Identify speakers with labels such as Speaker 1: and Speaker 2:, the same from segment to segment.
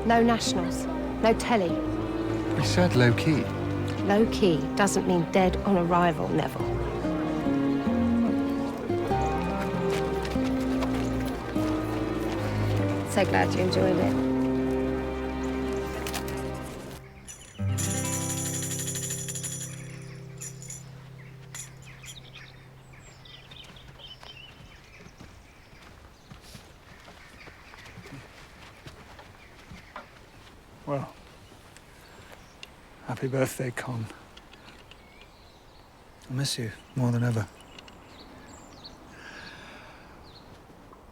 Speaker 1: No nationals, no telly.
Speaker 2: He said low-key.
Speaker 1: Low-key doesn't mean dead on arrival, Neville. So glad you enjoyed it.
Speaker 3: Well, happy birthday, Con. I miss you more than ever.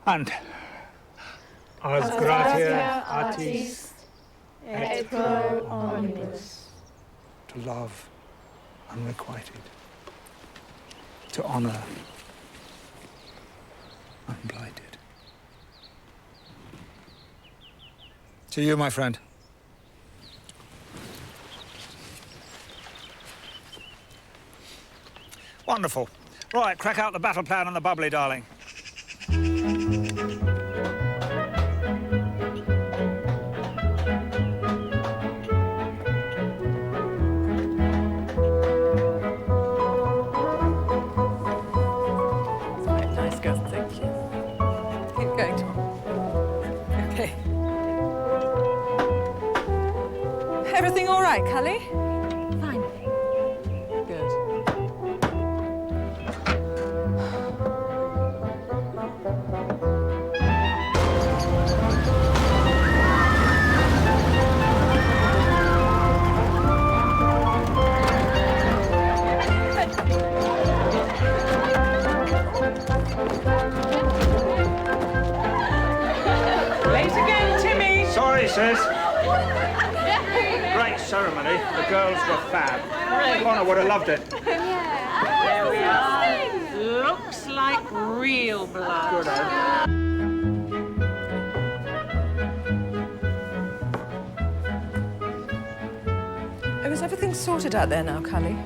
Speaker 3: And as gratia artis et pro omnibus, to love unrequited, to honor unblighted. To you, my friend. Wonderful. Right, crack out the battle plan and the bubbly, darling.
Speaker 4: Nice girl, thank you. Keep going, Tom. Okay. Everything all right, Cully?
Speaker 1: Fine.
Speaker 4: Good.
Speaker 5: Late again, Timmy.
Speaker 3: Sorry, sis. Great ceremony. The girls were fab. Connor would have loved it.
Speaker 5: There we are. Looks like real blood.
Speaker 3: Good, eh?
Speaker 4: Oh, is everything sorted out there now, Cully?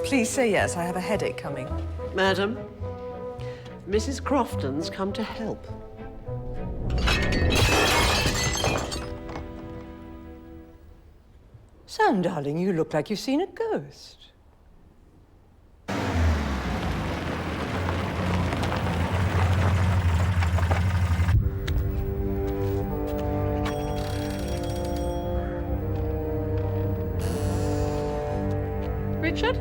Speaker 4: Please say yes, I have a headache coming.
Speaker 6: Madam, Mrs. Crofton's come to help.
Speaker 7: Sam, darling, you look like you've seen a ghost.
Speaker 6: Richard?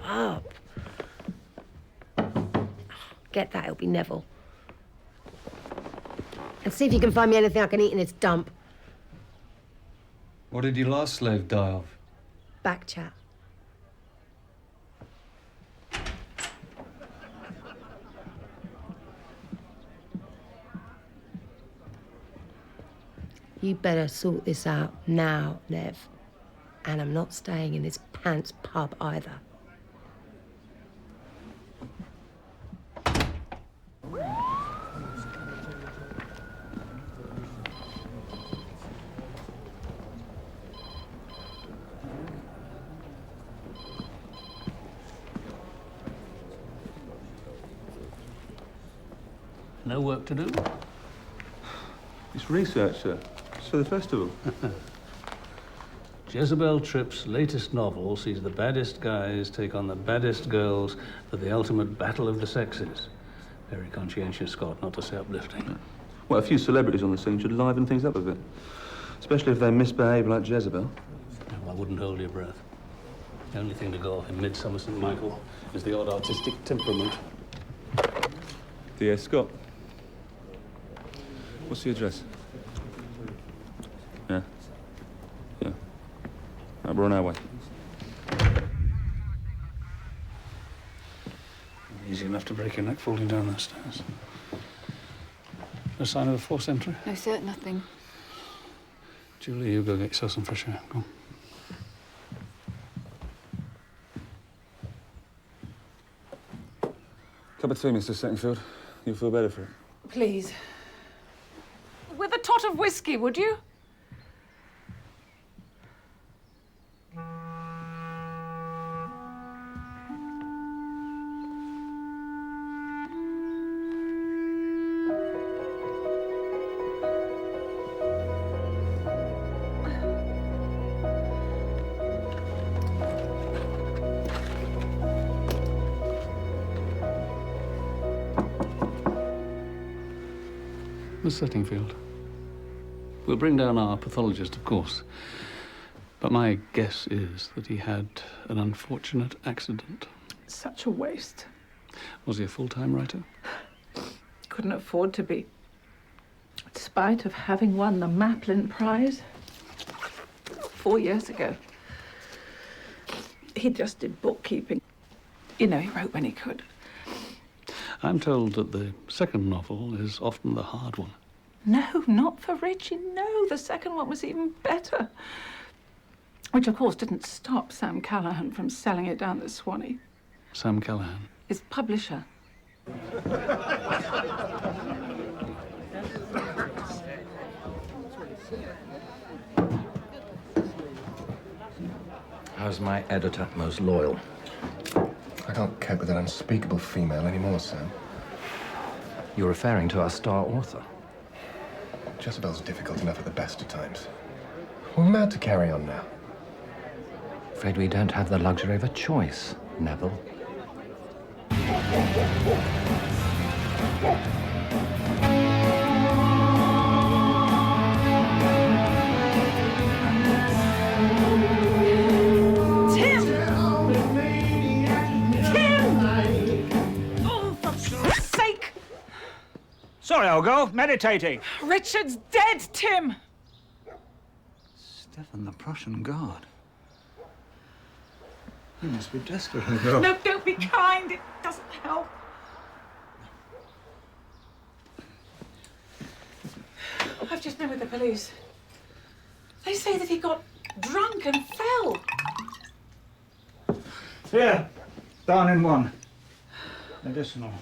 Speaker 1: Up. Get that, it'll be Neville. And see if you can find me anything I can eat in its dump.
Speaker 2: What did your last slave die of?
Speaker 1: Back chat. You better sort this out now, Nev. And I'm not staying in this pants pub either.
Speaker 8: No work to do?
Speaker 9: It's research, sir. It's for the festival.
Speaker 8: Jezebel Tripp's latest novel sees the baddest guys take on the baddest girls for the ultimate battle of the sexes. Very conscientious, Scott, not to say uplifting.
Speaker 9: Yeah. Well, a few celebrities on the scene should liven things up a bit. Especially if they misbehave like Jezebel.
Speaker 8: No, I wouldn't hold your breath. The only thing to go off in Midsomer St. Michael is the odd artistic temperament.
Speaker 9: D.S. Scott. What's the address? Yeah. Yeah. Right, we're on our way.
Speaker 8: Easy enough to break your neck falling down those stairs. No sign of a forced entry?
Speaker 10: No, sir, nothing.
Speaker 8: Julie, you go get yourself some fresh air. Go on.
Speaker 9: Cup of tea, Mr. Settingfield. You'll feel better for it.
Speaker 4: Please.
Speaker 5: with a tot of whiskey, would you?
Speaker 8: Miss Settingfield, we'll bring down our pathologist, of course. But my guess is that he had an unfortunate accident.
Speaker 5: Such a waste.
Speaker 8: Was he a full-time writer?
Speaker 5: Couldn't afford to be. Despite of having won the Maplin Prize 4 years ago. He just did bookkeeping. You know, he wrote when he could.
Speaker 8: I'm told that the second novel is often the hard one.
Speaker 5: No, not for Richie, no. The second one was even better. Which, of course, didn't stop Sam Callahan from selling it down the Swanee.
Speaker 8: Sam Callahan?
Speaker 5: His publisher.
Speaker 10: How's my editor? Most loyal.
Speaker 11: I can't cope with that unspeakable female anymore, Sam.
Speaker 10: You're referring to our star author?
Speaker 11: Jezebel's difficult enough at the best of times. We're mad to carry on now.
Speaker 10: Afraid we don't have the luxury of a choice, Neville.
Speaker 3: Sorry, I'll go. Meditating.
Speaker 5: Richard's dead, Tim!
Speaker 2: Stefan, the Prussian guard. You must be desperate.
Speaker 5: No, don't be kind. It doesn't help. I've just been with the police. They say that he got drunk and fell.
Speaker 3: Here. Down in one. Medicinal.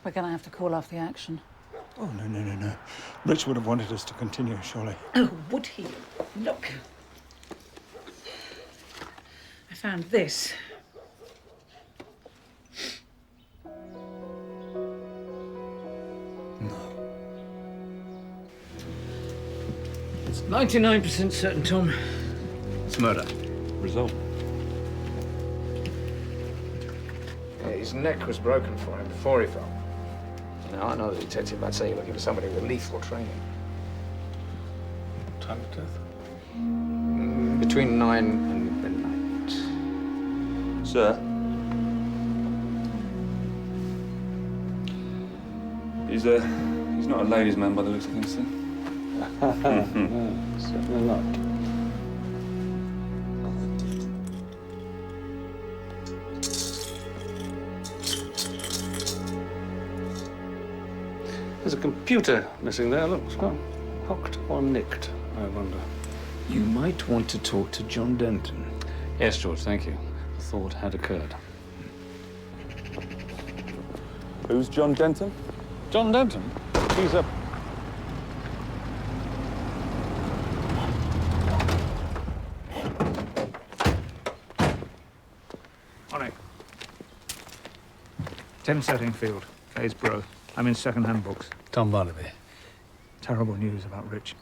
Speaker 5: We're going to have to call off the action.
Speaker 3: Oh, no. Rich would have wanted us to continue, surely.
Speaker 5: Oh, would he? Look. I found this.
Speaker 10: It's 99% certain, Tom. It's murder.
Speaker 8: Result?
Speaker 12: Yeah, his neck was broken for him before he fell. Now, I know the detective might say you're looking for somebody with lethal training.
Speaker 8: Time of death?
Speaker 12: Between 9 and midnight.
Speaker 9: Sir? He's not a ladies' man by the looks of things, sir.
Speaker 8: No, certainly not. There's a computer missing there. Look, it's not hooked or nicked, I wonder.
Speaker 10: You might want to talk to John Denton.
Speaker 8: Yes, George, thank you. The thought had occurred.
Speaker 9: Who's John Denton?
Speaker 8: John Denton? He's a...
Speaker 3: On it. Tim Settingfield, Caysborough. I'm in second-hand books.
Speaker 8: Tom Barnaby.
Speaker 3: Terrible news about Rich.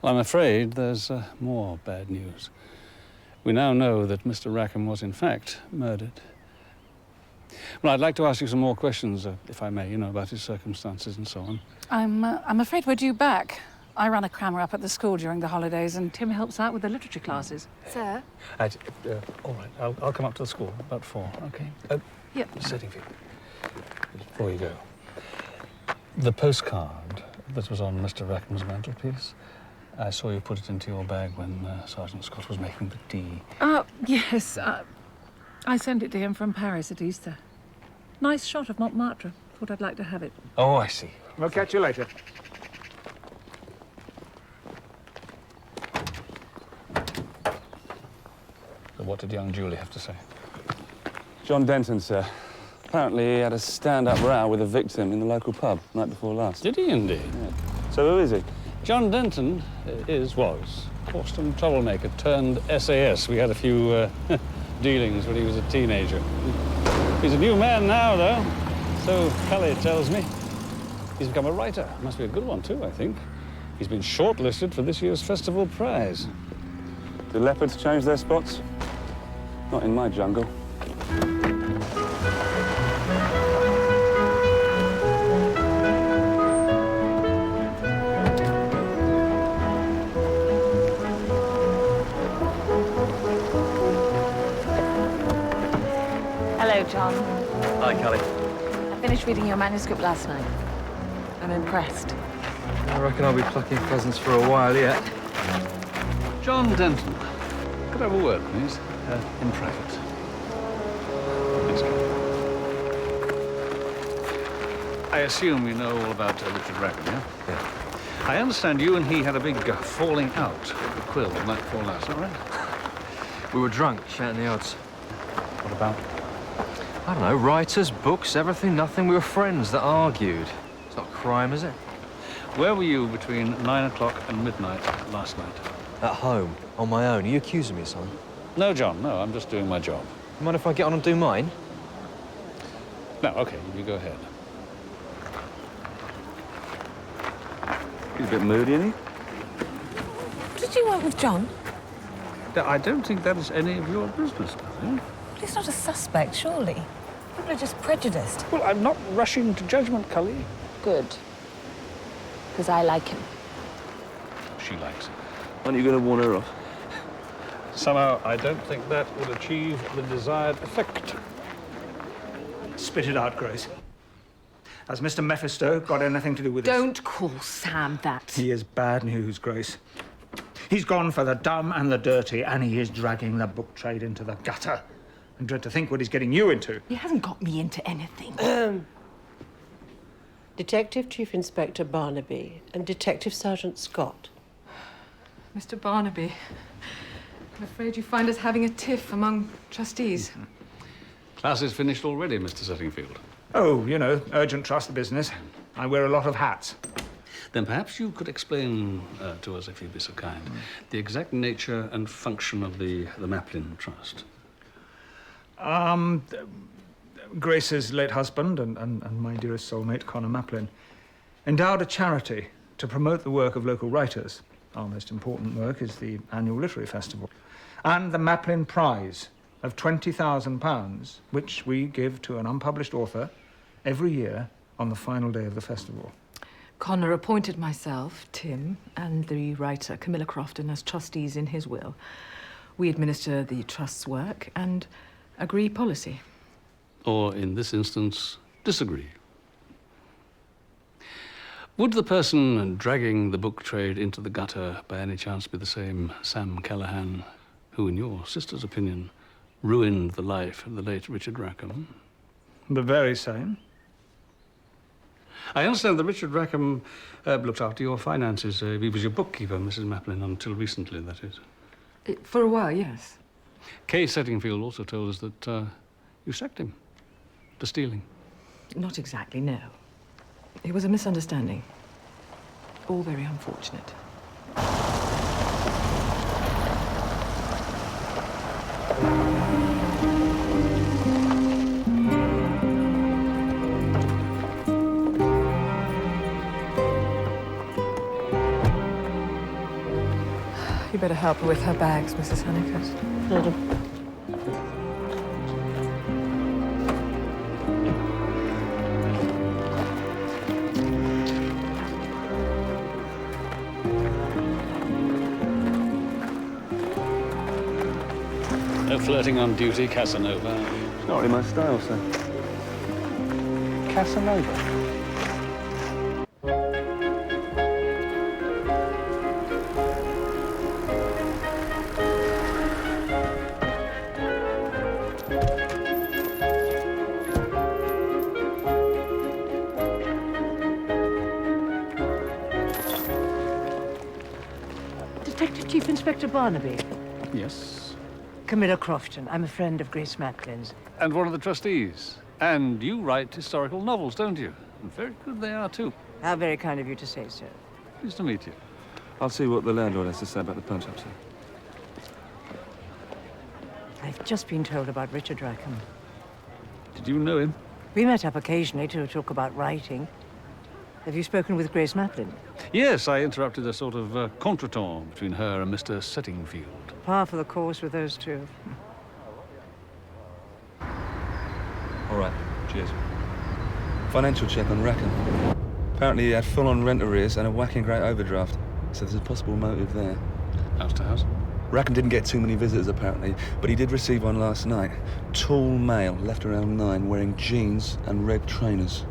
Speaker 8: Well, I'm afraid there's more bad news. We now know that Mr. Rackham was, in fact, murdered. Well, I'd like to ask you some more questions, if I may, about his circumstances and so on.
Speaker 5: I'm afraid we're due back. I run a crammer up at the school during the holidays, and Tim helps out with the literature classes.
Speaker 1: Sir?
Speaker 8: All right, I'll come up to the school about 4, okay?
Speaker 5: Yep.
Speaker 8: Settingfield, before you go. The postcard that was on Mr. Rackham's mantelpiece, I saw you put it into your bag when Sergeant Scott was making the tea.
Speaker 5: Yes. I sent it to him from Paris at Easter. Nice shot of Montmartre. Thought I'd like to have it.
Speaker 8: Oh, I see.
Speaker 3: We'll catch you later.
Speaker 8: So what did young Julie have to say?
Speaker 9: John Denton, sir. Apparently he had a stand-up row with a victim in the local pub night before last.
Speaker 8: Did he indeed?
Speaker 9: Yeah. So who is he?
Speaker 8: John Denton was Causton troublemaker turned SAS. We had a few dealings when he was a teenager. He's a new man now, though. So Kelly tells me. He's become a writer. Must be a good one, too, I think. He's been shortlisted for this year's festival prize.
Speaker 9: Do leopards change their spots? Not in my jungle.
Speaker 13: Hello, John.
Speaker 14: Hi, Kelly.
Speaker 13: I finished reading your manuscript last night. I'm impressed.
Speaker 14: I reckon I'll be plucking pheasants for a while yet.
Speaker 8: John Denton. Could I have a word, please? In private. Thanks, Kelly. I assume you know all about Richard Rackham, yeah?
Speaker 14: Yeah.
Speaker 8: I understand you and he had a big falling out at the Quill the night before last, is that right?
Speaker 14: We were drunk, shouting the odds.
Speaker 8: What about?
Speaker 14: I don't know, writers, books, everything, nothing. We were friends that argued. It's not a crime, is it?
Speaker 8: Where were you between 9 o'clock and midnight last night?
Speaker 14: At home, on my own. Are you accusing me, son?
Speaker 8: No, John, no, I'm just doing my job.
Speaker 14: You mind if I get on and do mine?
Speaker 8: No, okay, you go ahead.
Speaker 9: He's a bit moody, isn't he?
Speaker 4: Did you work with John?
Speaker 8: I don't think that is any of your business, nothing.
Speaker 4: He's not a suspect, surely. People are just prejudiced.
Speaker 8: Well, I'm not rushing to judgment, Cully.
Speaker 13: Good. Because I like him.
Speaker 8: She likes it.
Speaker 9: Aren't you going to warn her off?
Speaker 8: Somehow, I don't think that would achieve the desired effect.
Speaker 3: Spit it out, Grace. Has Mr. Mephisto got anything to do with this?
Speaker 5: Don't call Sam that.
Speaker 3: He is bad news, Grace. He's gone for the dumb and the dirty, and he is dragging the book trade into the gutter. I dread to think what he's getting you into.
Speaker 5: He hasn't got me into anything.
Speaker 6: Detective Chief Inspector Barnaby and Detective Sergeant Scott.
Speaker 5: Mr. Barnaby, I'm afraid you find us having a tiff among trustees.
Speaker 8: Class is finished already, Mr. Settingfield.
Speaker 3: Oh, you know, urgent trust business. I wear a lot of hats.
Speaker 8: Then perhaps you could explain to us, if you'd be so kind, the exact nature and function of the Maplin Trust.
Speaker 3: Grace's late husband and my dearest soulmate, Connor Maplin, endowed a charity to promote the work of local writers. Our most important work is the annual literary festival. And the Maplin Prize of £20,000, which we give to an unpublished author every year on the final day of the festival.
Speaker 5: Connor appointed myself, Tim, and the writer, Camilla Crofton, as trustees in his will. We administer the trust's work and agree policy.
Speaker 8: Or, in this instance, disagree. Would the person dragging the book trade into the gutter by any chance be the same Sam Callahan who, in your sister's opinion, ruined the life of the late Richard Rackham?
Speaker 3: The very same.
Speaker 8: I understand that Richard Rackham looked after your finances. He was your bookkeeper, Mrs. Maplin, until recently, that is.
Speaker 5: For a while, yes.
Speaker 8: Kay Settingfield also told us that you sacked him for stealing.
Speaker 5: Not exactly, no. It was a misunderstanding. All very unfortunate. You better help her with her bags, Mrs. Honeycutt.
Speaker 8: No flirting on duty, Casanova.
Speaker 9: It's not really my style, sir.
Speaker 8: Casanova?
Speaker 7: Detective Chief Inspector Barnaby.
Speaker 8: Yes.
Speaker 7: Camilla Crofton. I'm a friend of Grace Maplin's.
Speaker 8: And one of the trustees. And you write historical novels, don't you? And very good they are, too.
Speaker 7: How very kind of you to say so.
Speaker 8: Pleased to meet you.
Speaker 9: I'll see what the landlord has to say about the punch up, sir.
Speaker 7: I've just been told about Richard Rackham.
Speaker 8: Did you know him?
Speaker 7: We met up occasionally to talk about writing. Have you spoken with Grace Macklin?
Speaker 8: Yes, I interrupted a sort of contretemps between her and Mr. Settingfield.
Speaker 7: Par for the course with those two.
Speaker 9: All right, cheers. Financial check on Rackham. Apparently he had full-on rent arrears and a whacking great overdraft. So there's a possible motive there.
Speaker 8: House to house?
Speaker 9: Rackham didn't get too many visitors, apparently, but he did receive one last night. Tall male, left around 9, wearing jeans and red trainers.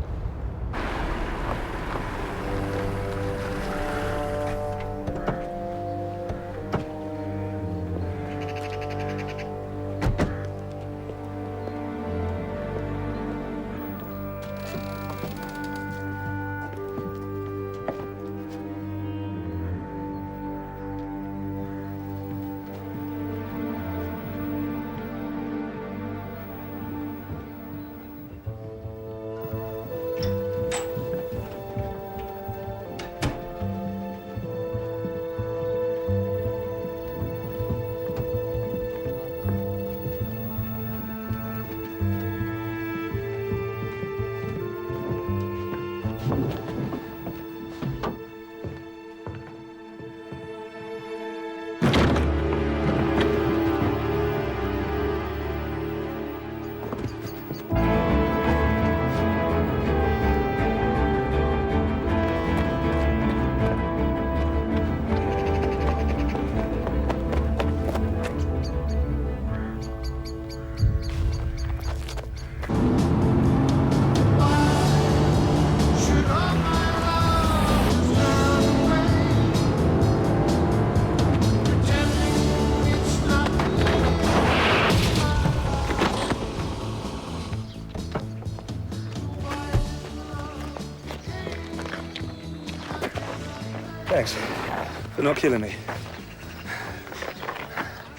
Speaker 9: Thanks for not killing me.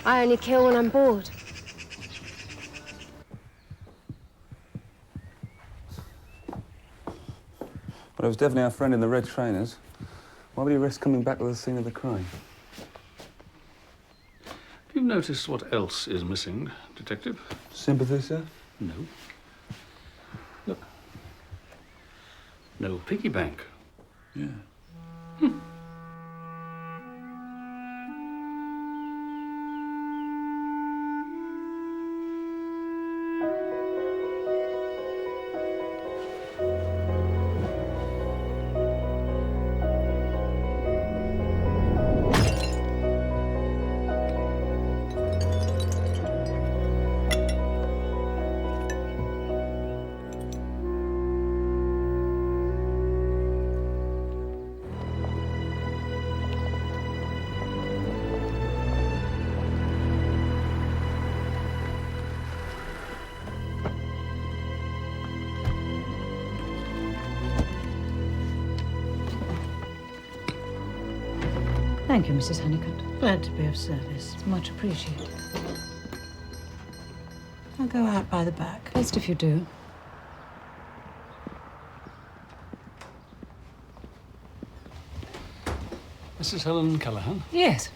Speaker 1: I only kill when I'm bored.
Speaker 9: But it was definitely our friend in the red trainers. Why would he risk coming back to the scene of the crime?
Speaker 8: Have you noticed what else is missing, Detective?
Speaker 9: Sympathy, sir?
Speaker 8: No. Look. No piggy bank.
Speaker 9: Yeah.
Speaker 7: Thank you, Mrs. Honeycutt. Glad to be of service. It's much appreciated. I'll go out by the back.
Speaker 5: Best if you do.
Speaker 8: Mrs. Helen Callahan?
Speaker 5: Yes.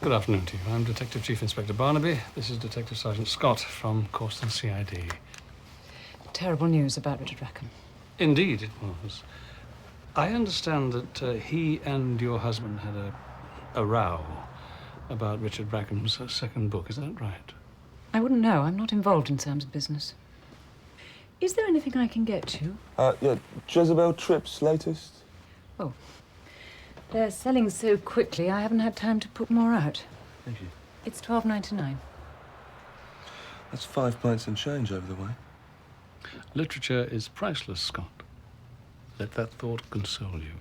Speaker 8: Good afternoon to you. I'm Detective Chief Inspector Barnaby. This is Detective Sergeant Scott from Corston CID.
Speaker 5: Terrible news about Richard Rackham.
Speaker 8: Indeed, it was. I understand that he and your husband had a row about Richard Rackham's second book. Is that right?
Speaker 5: I wouldn't know. I'm not involved in Sam's business. Is there anything I can get you?
Speaker 9: Yeah, Jezebel Tripp's latest.
Speaker 5: Oh. They're selling so quickly, I haven't had time to put more out.
Speaker 9: Thank you.
Speaker 5: It's $12.99.
Speaker 9: That's 5 pints and change over the way.
Speaker 8: Literature is priceless, Scott. Let that thought console you.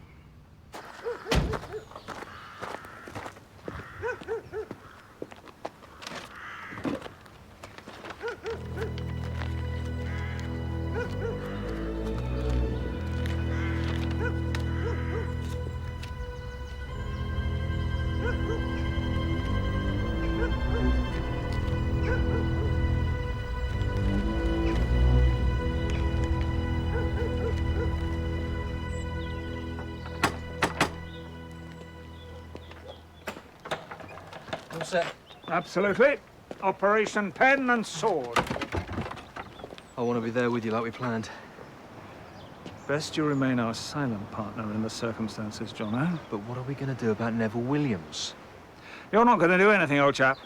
Speaker 12: All set?
Speaker 3: Absolutely. Operation Pen and Sword.
Speaker 14: I want to be there with you like we planned.
Speaker 3: Best you remain our silent partner in the circumstances, Jono.
Speaker 14: But what are we going to do about Neville Williams?
Speaker 3: You're not going to do anything, old chap.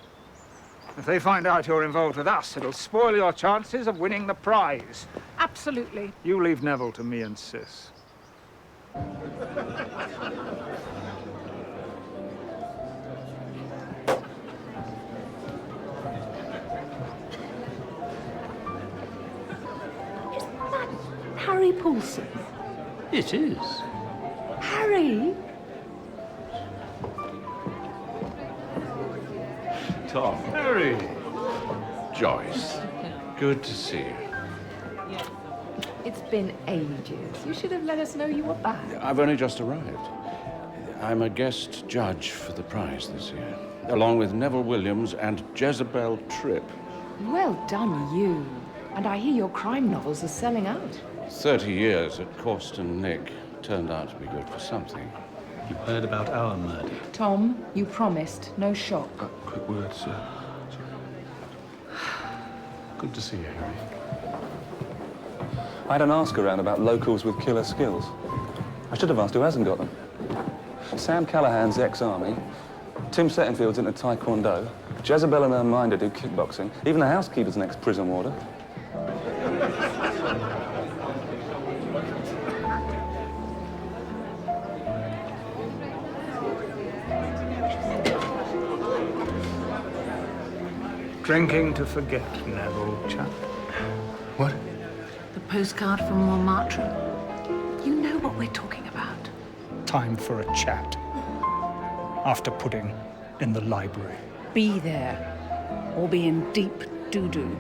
Speaker 3: If they find out you're involved with us, it'll spoil your chances of winning the prize.
Speaker 5: Absolutely.
Speaker 3: You leave Neville to me and Sis.
Speaker 1: Harry Paulson.
Speaker 2: It is.
Speaker 1: Harry?
Speaker 2: Tom.
Speaker 3: Harry.
Speaker 2: Joyce. Good to see you.
Speaker 5: It's been ages. You should have let us know you were back.
Speaker 2: I've only just arrived. I'm a guest judge for the prize this year, along with Neville Williams and Jezebel Tripp.
Speaker 5: Well done, you. And I hear your crime novels are selling out.
Speaker 2: 30 years at Causton Nick turned out to be good for something.
Speaker 8: You heard about our murder.
Speaker 5: Tom, you promised no shock.
Speaker 2: Quick word, sir.
Speaker 8: Good to see you, Harry.
Speaker 9: I had an ask around about locals with killer skills. I should have asked who hasn't got them. Sam Callahan's ex-army, Tim Settenfield's into Taekwondo, Jezebel and her minder do kickboxing, even the housekeeper's an ex-prison warder.
Speaker 3: Drinking to forget, Neville, chap.
Speaker 11: What?
Speaker 7: The postcard from Montmartre. You know what we're talking about.
Speaker 3: Time for a chat. After pudding in the library.
Speaker 7: Be there, or be in deep doo-doo.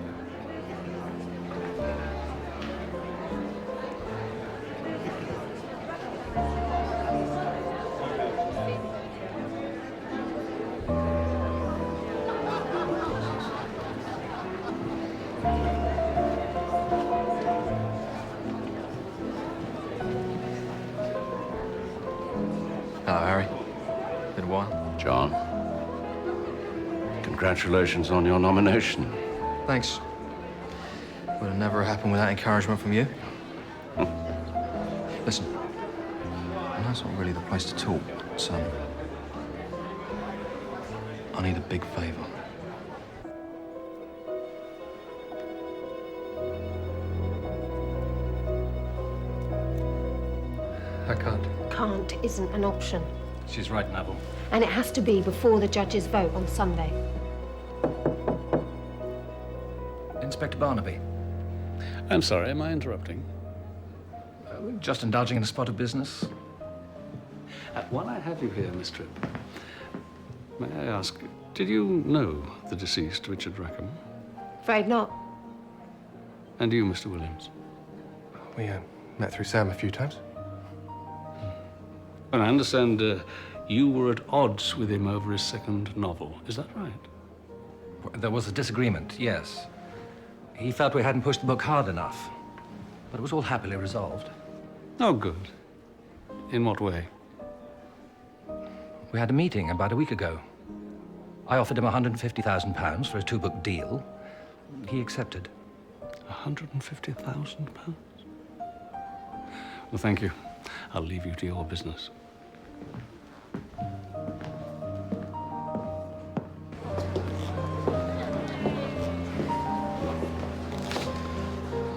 Speaker 14: Hello, Harry. Been a while.
Speaker 2: John, congratulations on your nomination.
Speaker 14: Thanks. Would have never happened without encouragement from you. Listen, I know it's not really the place to talk, son. I need a big favor. I can't.
Speaker 1: Can't isn't an option.
Speaker 10: She's right, Neville.
Speaker 1: And it has to be before the judges vote on Sunday.
Speaker 10: Inspector Barnaby.
Speaker 8: I'm sorry, am I interrupting?
Speaker 10: Just indulging in a spot of business.
Speaker 8: While I have you here, Miss Tripp, may I ask, did you know the deceased Richard Rackham?
Speaker 1: Afraid not.
Speaker 8: And you, Mr. Williams?
Speaker 11: We met through Sam a few times.
Speaker 8: Well, I understand you were at odds with him over his second novel. Is that right?
Speaker 10: There was a disagreement, yes. He felt we hadn't pushed the book hard enough. But it was all happily resolved.
Speaker 8: Oh, good. In what way?
Speaker 10: We had a meeting about a week ago. I offered him £150,000 for a two-book deal. He accepted.
Speaker 8: £150,000? Well, thank you. I'll leave you to your business.
Speaker 14: I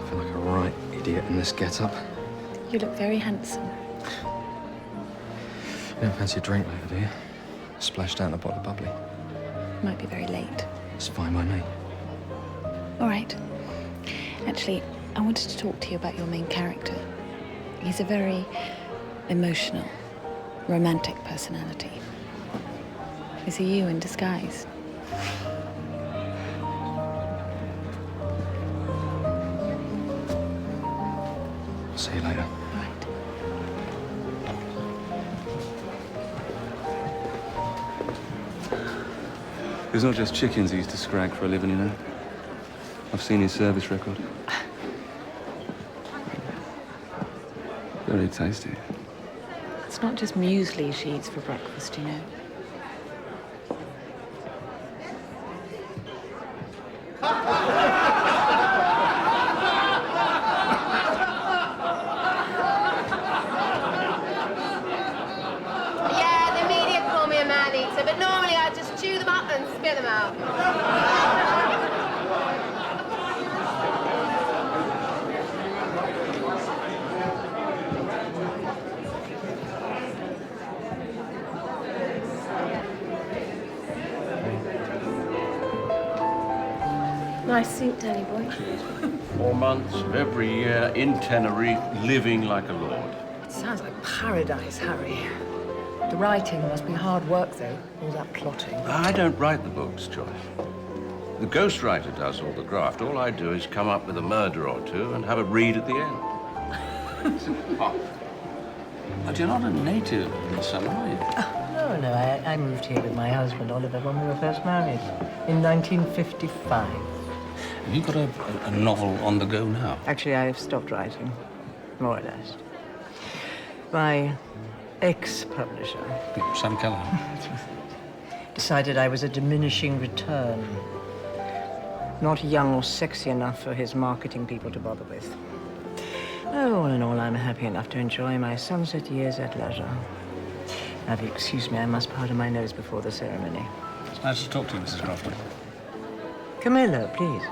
Speaker 14: feel like a right idiot in this get-up.
Speaker 13: You look very handsome.
Speaker 14: You don't fancy a drink later, do you? Splashed out in a bottle of bubbly.
Speaker 13: Might be very late.
Speaker 14: It's fine by me.
Speaker 13: All right. Actually, I wanted to talk to you about your main character. He's a very emotional, romantic personality. Is he you in disguise?
Speaker 14: See you later.
Speaker 13: All right.
Speaker 9: There's not just chickens he used to scrag for a living, you know. I've seen his service record. Very tasty.
Speaker 13: It's not just muesli she eats for breakfast, you know.
Speaker 15: and spit them out.
Speaker 1: Nice suit, Danny boy.
Speaker 2: 4 months of every year in Tenerife, living like a lord.
Speaker 5: It sounds like paradise, Harry. The writing must be hard work, though, all that plotting.
Speaker 2: I don't write the books, Joyce. The ghostwriter does all the graft. All I do is come up with a murder or two and have a read at the end. But you're not a native in Midsomer, are you?
Speaker 16: No, I moved here with my husband, Oliver, when we were first married, in 1955.
Speaker 8: Have you got a novel on the go now?
Speaker 16: Actually, I've stopped writing, more or less. My ex-publisher...
Speaker 8: Sam Callahan?
Speaker 16: decided I was a diminishing return. Not young or sexy enough for his marketing people to bother with. Oh, all in all, I'm happy enough to enjoy my sunset years at leisure. Now, if you excuse me, I must powder my nose before the ceremony.
Speaker 8: It's nice to talk to you, Mrs. Crofton.
Speaker 16: Camilla, please.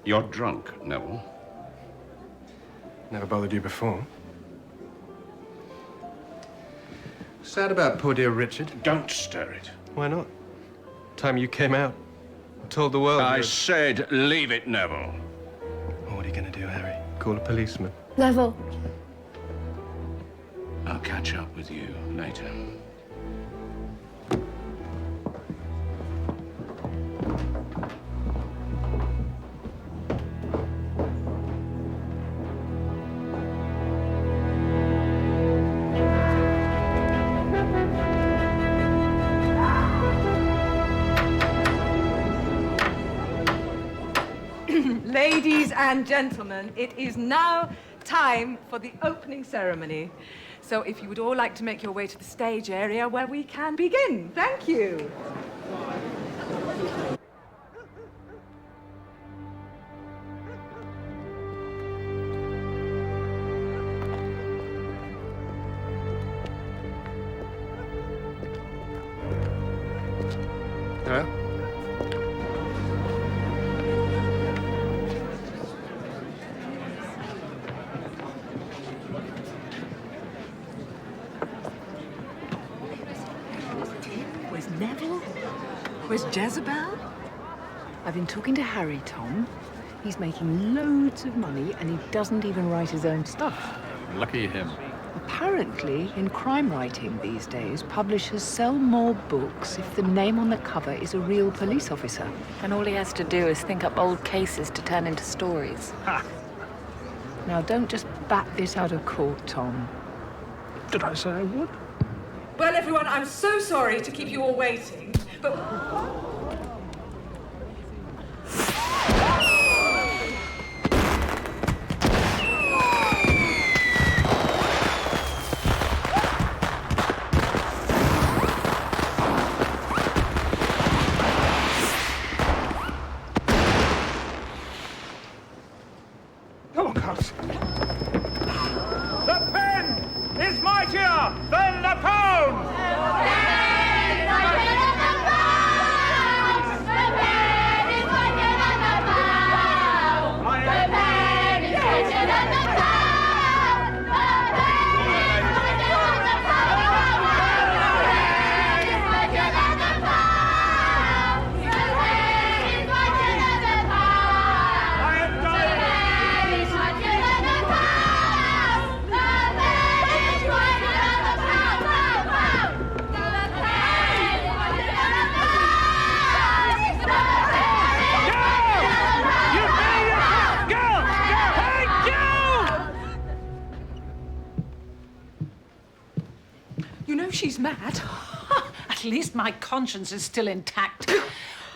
Speaker 2: You're drunk, Neville.
Speaker 11: Never bothered you before.
Speaker 17: Sad about poor dear Richard.
Speaker 2: Don't stir it.
Speaker 17: Why not? Time you came out, told the world.
Speaker 2: I said leave it, Neville.
Speaker 17: Well, what are you going to do, Harry? Call a policeman?
Speaker 1: Neville.
Speaker 2: I'll catch up with you later.
Speaker 5: Ladies and gentlemen, it is now time for the opening ceremony. So if you would all like to make your way to the stage area where we can begin. Thank you.
Speaker 17: Hello?
Speaker 5: Where's Neville? Where's Jezebel? I've been talking to Harry, Tom. He's making loads of money and he doesn't even write his own stuff.
Speaker 8: Lucky him.
Speaker 5: Apparently, in crime writing these days, publishers sell more books if the name on the cover is a real police officer.
Speaker 13: And all he has to do is think up old cases to turn into stories.
Speaker 3: Ha!
Speaker 5: Now, don't just bat this out of court, Tom.
Speaker 3: Did I say I would?
Speaker 5: Well, everyone, I'm so sorry to keep you all waiting, but...
Speaker 3: Oh, God. The pen is mightier than the pound!
Speaker 5: You know she's mad.
Speaker 18: At least my conscience is still intact.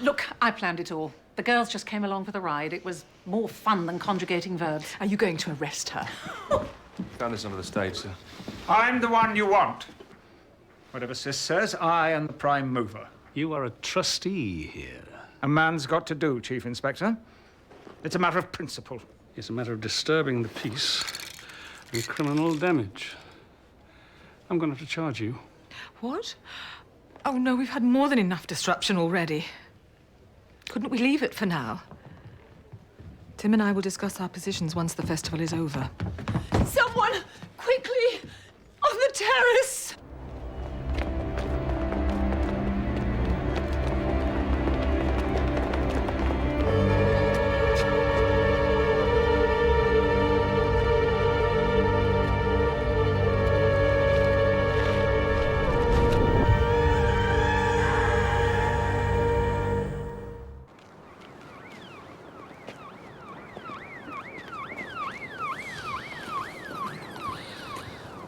Speaker 15: Look, I planned it all. The girls just came along for the ride. It was more fun than conjugating verbs.
Speaker 5: Are you going to arrest her?
Speaker 9: Found this under the stage, sir.
Speaker 3: I'm the one you want. Whatever Sis says, I am the prime mover.
Speaker 8: You are a trustee here.
Speaker 3: A man's got to do, Chief Inspector. It's a matter of principle.
Speaker 8: It's a matter of disturbing the peace and criminal damage. I'm going to have to charge you.
Speaker 5: What? Oh, no, we've had more than enough disruption already. Couldn't we leave it for now? Tim and I will discuss our positions once the festival is over. Someone, quickly! On the terrace!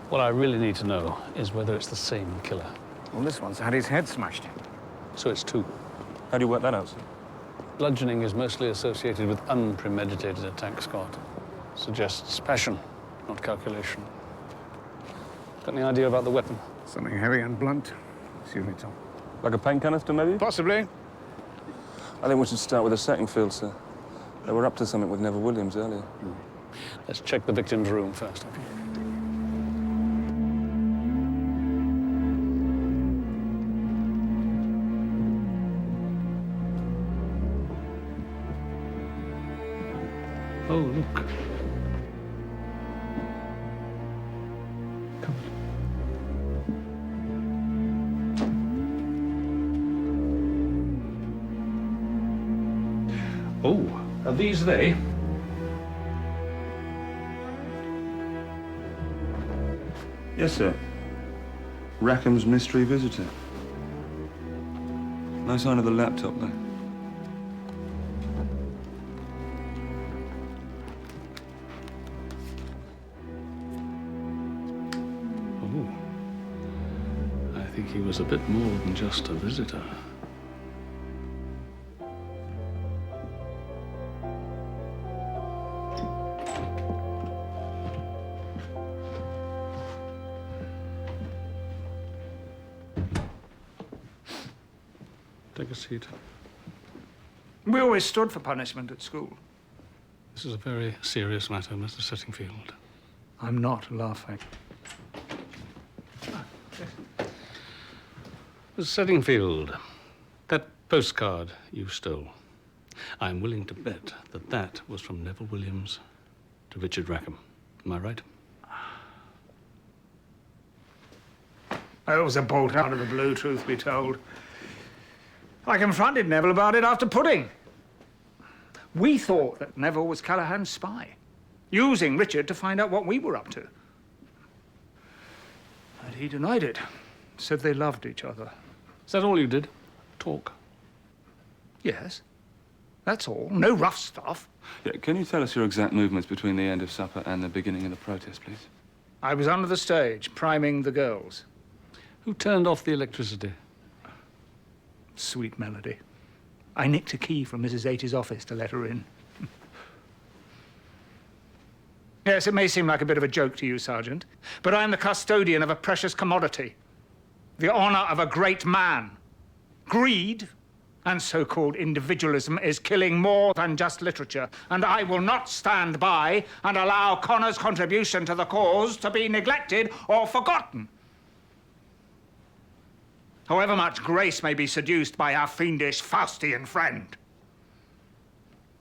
Speaker 8: What I really need to know is whether it's the same killer.
Speaker 12: Well, this one's had his head smashed.
Speaker 8: So it's two.
Speaker 9: How do you work that out, sir?
Speaker 8: Bludgeoning is mostly associated with unpremeditated attack, Scott. Suggests passion, not calculation. Got any idea about the weapon?
Speaker 12: Something heavy and blunt. Excuse me, Tom.
Speaker 9: Like a paint canister, maybe?
Speaker 12: Possibly.
Speaker 9: I think we should start with the setting field, sir. They were up to something with Neville Williams earlier.
Speaker 8: Let's check the victim's room first. Oh, look. Oh, are these they?
Speaker 9: Yes, sir. Rackham's mystery visitor. No sign of the laptop, though.
Speaker 8: I think he was a bit more than just a visitor. Take a seat.
Speaker 3: We always stood for punishment at school.
Speaker 8: This is a very serious matter, Mr. Settingfield.
Speaker 3: I'm not laughing.
Speaker 8: Mr. Settingfield, that postcard you stole, I'm willing to bet that that was from Neville Williams to Richard Rackham. Am I right?
Speaker 3: That was a bolt out of the blue, truth be told. I confronted Neville about it after pudding. We thought that Neville was Callahan's spy, using Richard to find out what we were up to. But he denied it, said they loved each other.
Speaker 8: Is that all you did? Talk?
Speaker 3: Yes, that's all. No rough stuff.
Speaker 9: Yeah, can you tell us your exact movements between the end of supper and the beginning of the protest, please?
Speaker 3: I was under the stage, priming the girls.
Speaker 8: Who turned off the electricity?
Speaker 3: Sweet melody. I nicked a key from Mrs. Aty's office to let her in. Yes, it may seem like a bit of a joke to you, Sergeant, but I'm the custodian of a precious commodity. The honor of a great man. Greed and so-called individualism is killing more than just literature, and I will not stand by and allow Connor's contribution to the cause to be neglected or forgotten. However much Grace may be seduced by our fiendish Faustian friend.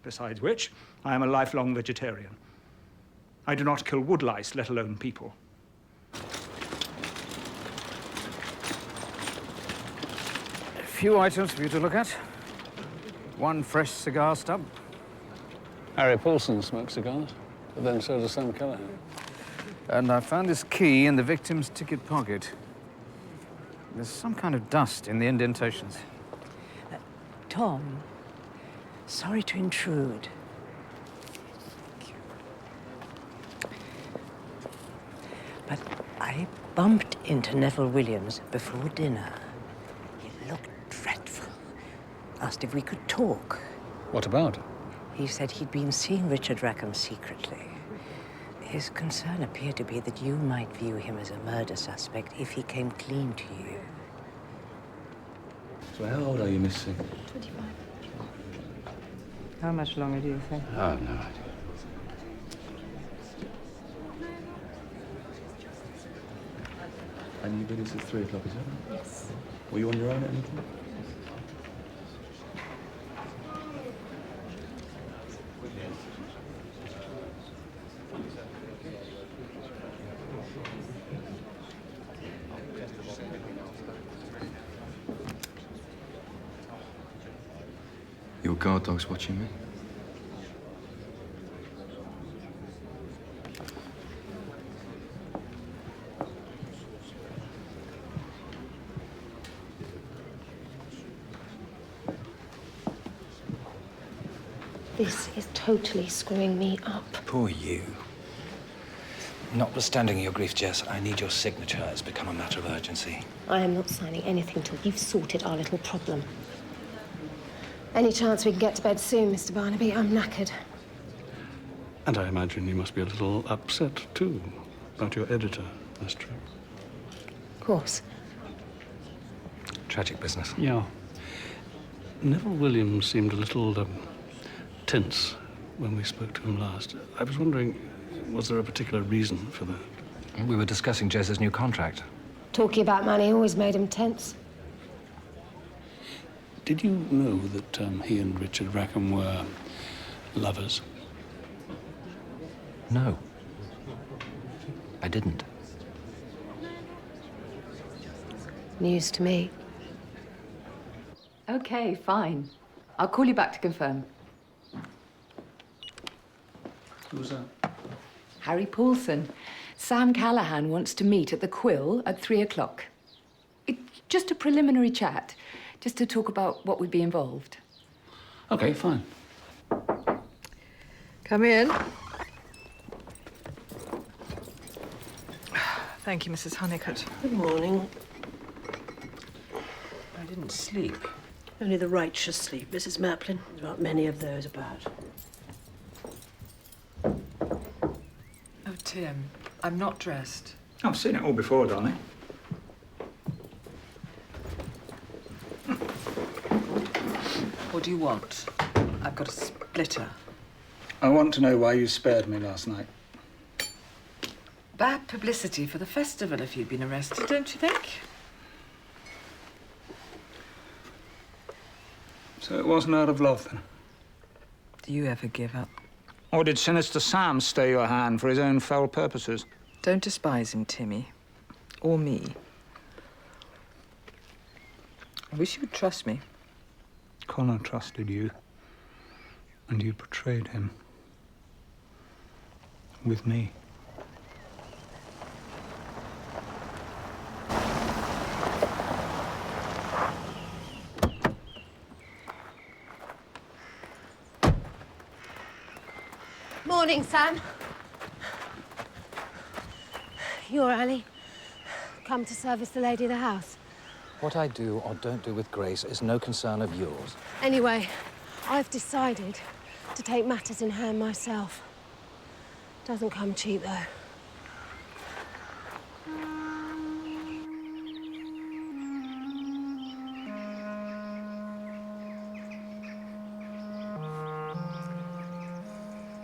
Speaker 3: Besides which, I am a lifelong vegetarian. I do not kill woodlice, let alone people.
Speaker 12: A few items for you to look at. One fresh cigar stub.
Speaker 8: Harry Paulson smoked cigars, but then so does Sam Callahan.
Speaker 12: And I found this key in the victim's ticket pocket. There's some kind of dust in the indentations.
Speaker 16: Tom, sorry to intrude. But I bumped into Neville Williams before dinner. He looked dreadful. Asked if we could talk.
Speaker 8: What about?
Speaker 16: He said he'd been seeing Richard Rackham secretly. His concern appeared to be that you might view him as a murder suspect if he came clean to you.
Speaker 9: So how old are you, Miss Singh?
Speaker 16: 25. How much longer do you think?
Speaker 2: I have no idea.
Speaker 9: And you've been here since 3 o'clock, is that right?
Speaker 13: Yes.
Speaker 9: Were you on your own at any time?
Speaker 14: Your guard dog's watching me.
Speaker 1: This is totally screwing me up.
Speaker 10: Poor you. Notwithstanding your grief, Jess, I need your signature. It's become a matter of urgency.
Speaker 1: I am not signing anything till you've sorted our little problem. Any chance we can get to bed soon, Mr. Barnaby? I'm knackered.
Speaker 8: And I imagine you must be a little upset, too, about your editor. That's true.
Speaker 1: Of course.
Speaker 10: Tragic business.
Speaker 8: Yeah. Neville Williams seemed a little tense when we spoke to him last. I was wondering, was there a particular reason for that?
Speaker 10: We were discussing Jess's new contract.
Speaker 1: Talking about money always made him tense.
Speaker 8: Did you know that he and Richard Rackham were lovers?
Speaker 10: No. I didn't.
Speaker 1: News to me.
Speaker 18: Okay, fine. I'll call you back to confirm.
Speaker 8: Who's that?
Speaker 18: Harry Paulson. Sam Callahan wants to meet at the Quill at 3 o'clock. It's just a preliminary chat, just to talk about what would be involved.
Speaker 8: Okay, fine.
Speaker 4: Come in. Thank you, Mrs. Honeycutt.
Speaker 6: Good morning.
Speaker 4: I didn't sleep.
Speaker 6: Only the righteous sleep, Mrs. Maplin. There aren't many of those about.
Speaker 5: Oh, Tim, I'm not dressed.
Speaker 3: I've seen it all before, darling.
Speaker 5: What do you want? I've got a splitter.
Speaker 3: I want to know why you spared me last night.
Speaker 5: Bad publicity for the festival if you'd been arrested, don't you think?
Speaker 3: So it wasn't out of love, then?
Speaker 5: Do you ever give up?
Speaker 3: Or did sinister Sam stay your hand for his own foul purposes?
Speaker 5: Don't despise him, Timmy. Or me. I wish you would trust me.
Speaker 3: Connor trusted you, and you betrayed him. With me.
Speaker 1: Morning, Sam. You're early. Come to service the lady of the house.
Speaker 10: What I do or don't do with Grace is no concern of yours.
Speaker 1: Anyway, I've decided to take matters in hand myself. Doesn't come cheap, though.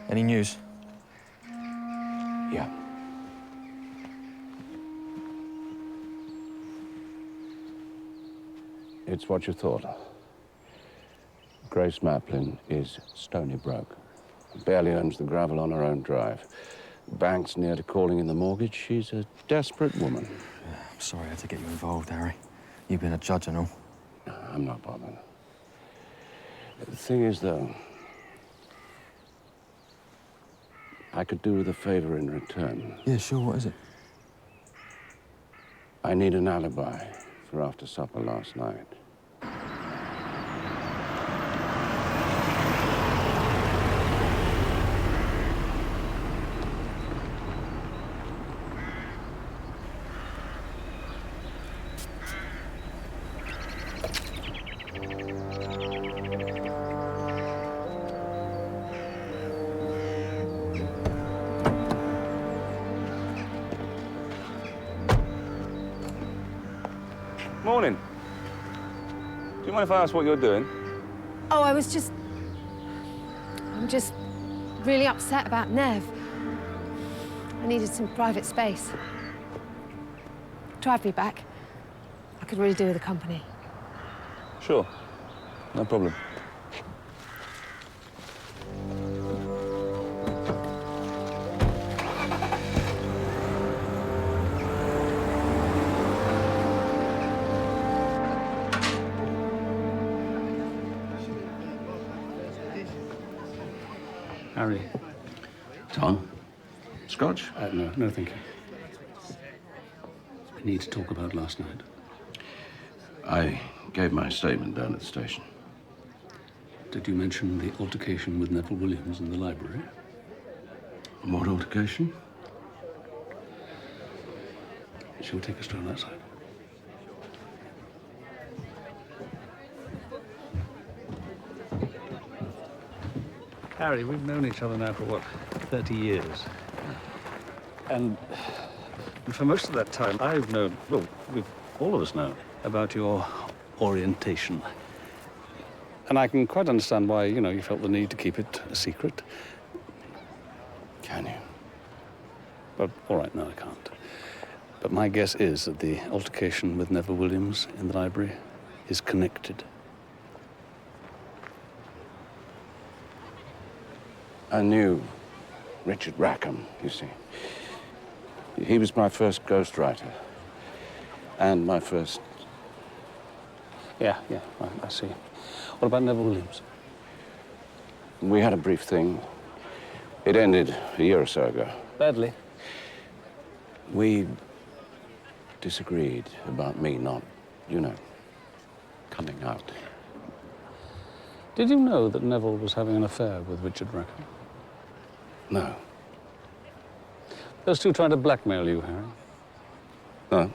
Speaker 14: Any news?
Speaker 2: Yeah. It's what you thought. Grace Maplin is stony broke. Barely earns the gravel on her own drive. Bank's near to calling in the mortgage. She's a desperate woman.
Speaker 14: I'm sorry I had to get you involved, Harry. You've been a judge and all.
Speaker 2: I'm not bothered. The thing is, though, I could do with a favor in return.
Speaker 14: Yeah, sure. What is it?
Speaker 2: I need an alibi for after supper last night.
Speaker 9: Do you mind if I ask what you're doing?
Speaker 1: Oh, I'm just really upset about Nev. I needed some private space. Drive me back. I could really do with the company.
Speaker 9: Sure. No problem.
Speaker 8: Harry.
Speaker 2: Tom? Scotch?
Speaker 8: No, thank you. We need to talk about last night.
Speaker 2: I gave my statement down at the station.
Speaker 8: Did you mention the altercation with Neville Williams in the library?
Speaker 2: What altercation?
Speaker 8: Shall we take a stroll outside? Harry, we've known each other now for, what, 30 years? And for most of that time, I've known, well, all of us know, about your orientation. And I can quite understand why, you felt the need to keep it a secret.
Speaker 2: Can you?
Speaker 8: But, all right, no, I can't. But my guess is that the altercation with Neville Williams in the library is connected.
Speaker 2: I knew Richard Rackham, you see. He was my first ghostwriter. And my first...
Speaker 8: Yeah, I see. What about Neville Williams?
Speaker 2: We had a brief thing. It ended a year or so ago.
Speaker 8: Badly?
Speaker 2: We disagreed about me not, coming out.
Speaker 8: Did you know that Neville was having an affair with Richard Rackham?
Speaker 2: No.
Speaker 8: Those two trying to blackmail you, Harry?
Speaker 2: No.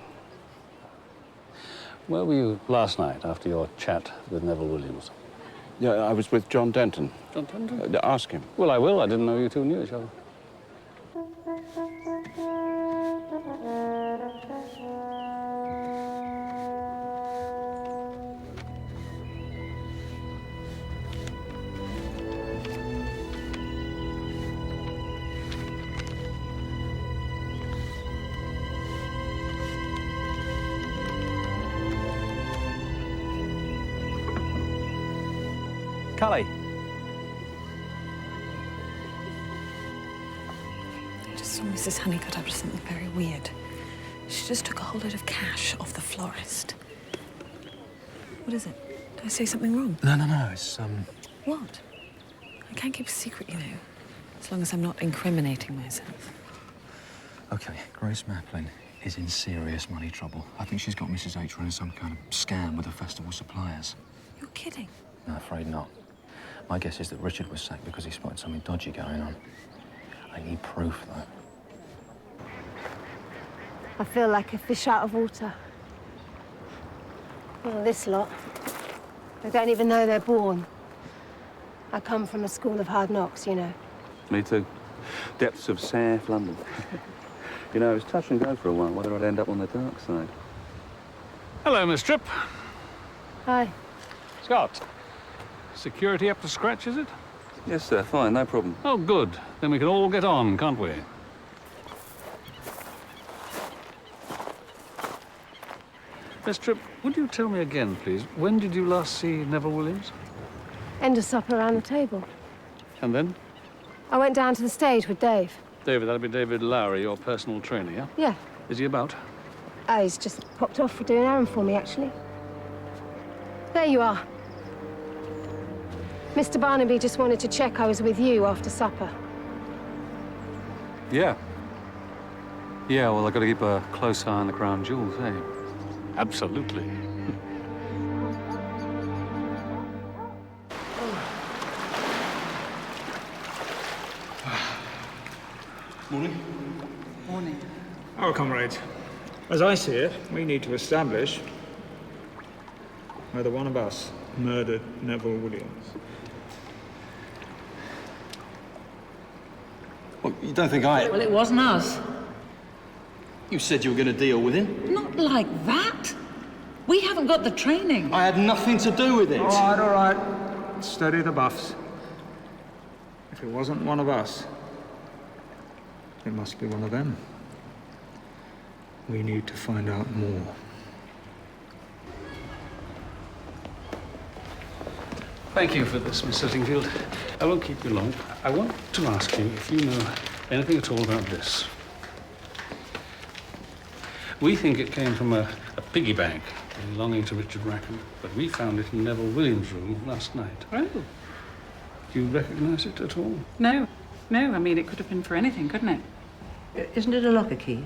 Speaker 8: Where were you last night after your chat with Neville Williams?
Speaker 2: Yeah, I was with John Denton.
Speaker 8: John Denton?
Speaker 2: Ask him.
Speaker 8: Well, I will. I didn't know you two knew each other.
Speaker 14: Cully.
Speaker 13: I just saw Mrs. Honeycutt up to something very weird. She just took a whole load of cash off the florist. What is it? Did I say something wrong?
Speaker 14: No, it's,
Speaker 13: What? I can't keep a secret, as long as I'm not incriminating myself.
Speaker 14: Okay, Grace Maplin is in serious money trouble. I think she's got Mrs. H running some kind of scam with the festival suppliers.
Speaker 13: You're kidding.
Speaker 14: No, afraid not. My guess is that Richard was sacked because he spotted something dodgy going on. I need proof, though.
Speaker 1: I feel like a fish out of water. Well, this lot, they don't even know they're born. I come from a school of hard knocks,
Speaker 9: Me too. Depths of South London. It was touch and go for a while, whether I'd end up on the dark side.
Speaker 8: Hello, Miss Tripp.
Speaker 1: Hi.
Speaker 8: Scott. Security up to scratch, is it?
Speaker 9: Yes, sir. Fine, no problem.
Speaker 8: Oh, good. Then we can all get on, can't we? Miss Tripp, would you tell me again, please, when did you last see Neville Williams?
Speaker 1: End of supper around the table.
Speaker 8: And then?
Speaker 1: I went down to the stage with Dave.
Speaker 8: David, that'd be David Lowry, your personal trainer, yeah?
Speaker 1: Yeah.
Speaker 8: Is he about?
Speaker 1: Oh, he's just popped off for doing an errand for me, actually. There you are. Mr. Barnaby just wanted to check I was with you after supper.
Speaker 14: Yeah. Yeah, well, I've got to keep a close eye on the crown jewels, eh?
Speaker 8: Absolutely.
Speaker 3: Morning.
Speaker 15: Morning.
Speaker 3: Our comrades, as I see it, we need to establish whether one of us murdered Neville Williams.
Speaker 19: Well, you don't think I...
Speaker 16: Well, it wasn't us.
Speaker 19: You said you were going to deal with him.
Speaker 16: Not like that. We haven't
Speaker 15: haven't got the training.
Speaker 14: I had nothing to do with it.
Speaker 3: All right. Steady the buffs. If it wasn't one of us, it must be one of them. We need to find out more.
Speaker 8: Thank you for this, Miss Sittingfield. I won't keep you long. I want to ask you if you know anything at all about this. We think it came from a piggy bank belonging to Richard Rackham, but we found it in Neville Williams' room last night.
Speaker 15: Oh.
Speaker 8: Do you recognize it at all?
Speaker 15: No. No, I mean, it could have been for anything, couldn't it?
Speaker 16: Isn't it a locker key?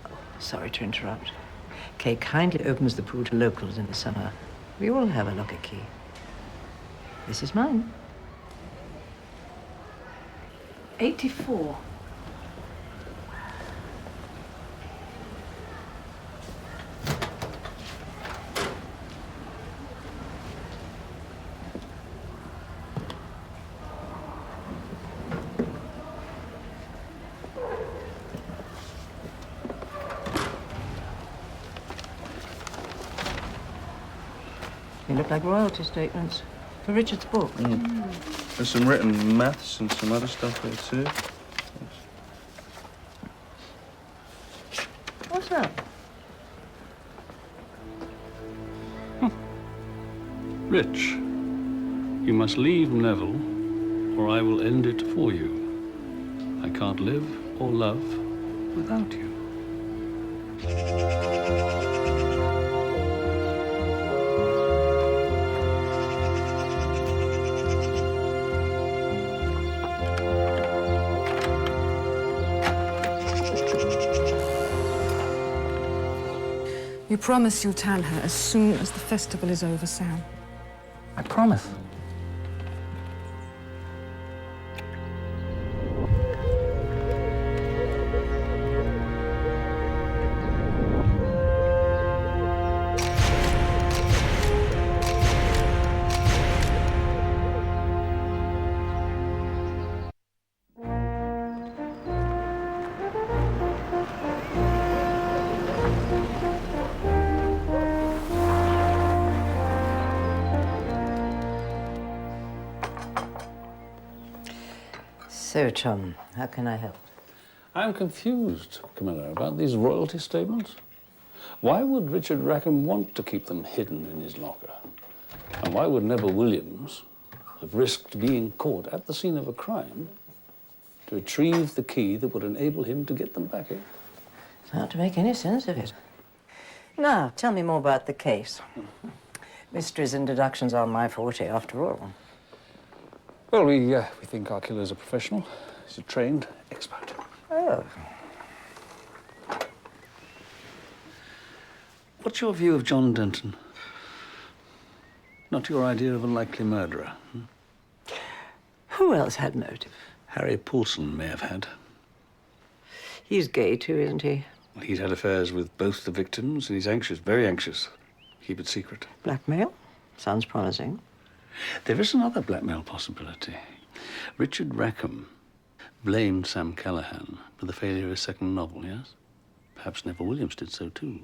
Speaker 16: Oh, sorry to interrupt. Kay kindly opens the pool to locals in the summer. We all have a locker key. This is mine.
Speaker 15: 84.
Speaker 16: They look like royalty statements for Richard's book.
Speaker 9: There's some written maths and some other stuff there too.
Speaker 16: What's that?
Speaker 8: Rich, you must leave Neville, or I will end it for you. I can't live or love without you.
Speaker 5: You promise you'll tell her as soon as the festival is over, Sam.
Speaker 10: I promise.
Speaker 16: So, Tom, how can I help?
Speaker 8: I'm confused, Camilla, about these royalty statements. Why would Richard Rackham want to keep them hidden in his locker? And why would Neville Williams have risked being caught at the scene of a crime to retrieve the key that would enable him to get them back in?
Speaker 16: It's hard to make any sense of it. Now, tell me more about the case. Mysteries and deductions are my forte, after all.
Speaker 8: Well, we think our killer's a professional. He's a trained expert.
Speaker 16: Oh.
Speaker 8: What's your view of John Denton? Not your idea of a likely murderer.
Speaker 16: Who else had motive?
Speaker 8: Harry Poulsen may have had.
Speaker 16: He's gay too, isn't he?
Speaker 8: Well, he's had affairs with both the victims, and he's anxious, very anxious. Keep it secret.
Speaker 16: Blackmail? Sounds promising.
Speaker 8: There is another blackmail possibility. Richard Rackham blamed Sam Callahan for the failure of his second novel, yes? Perhaps Neville Williams did so too.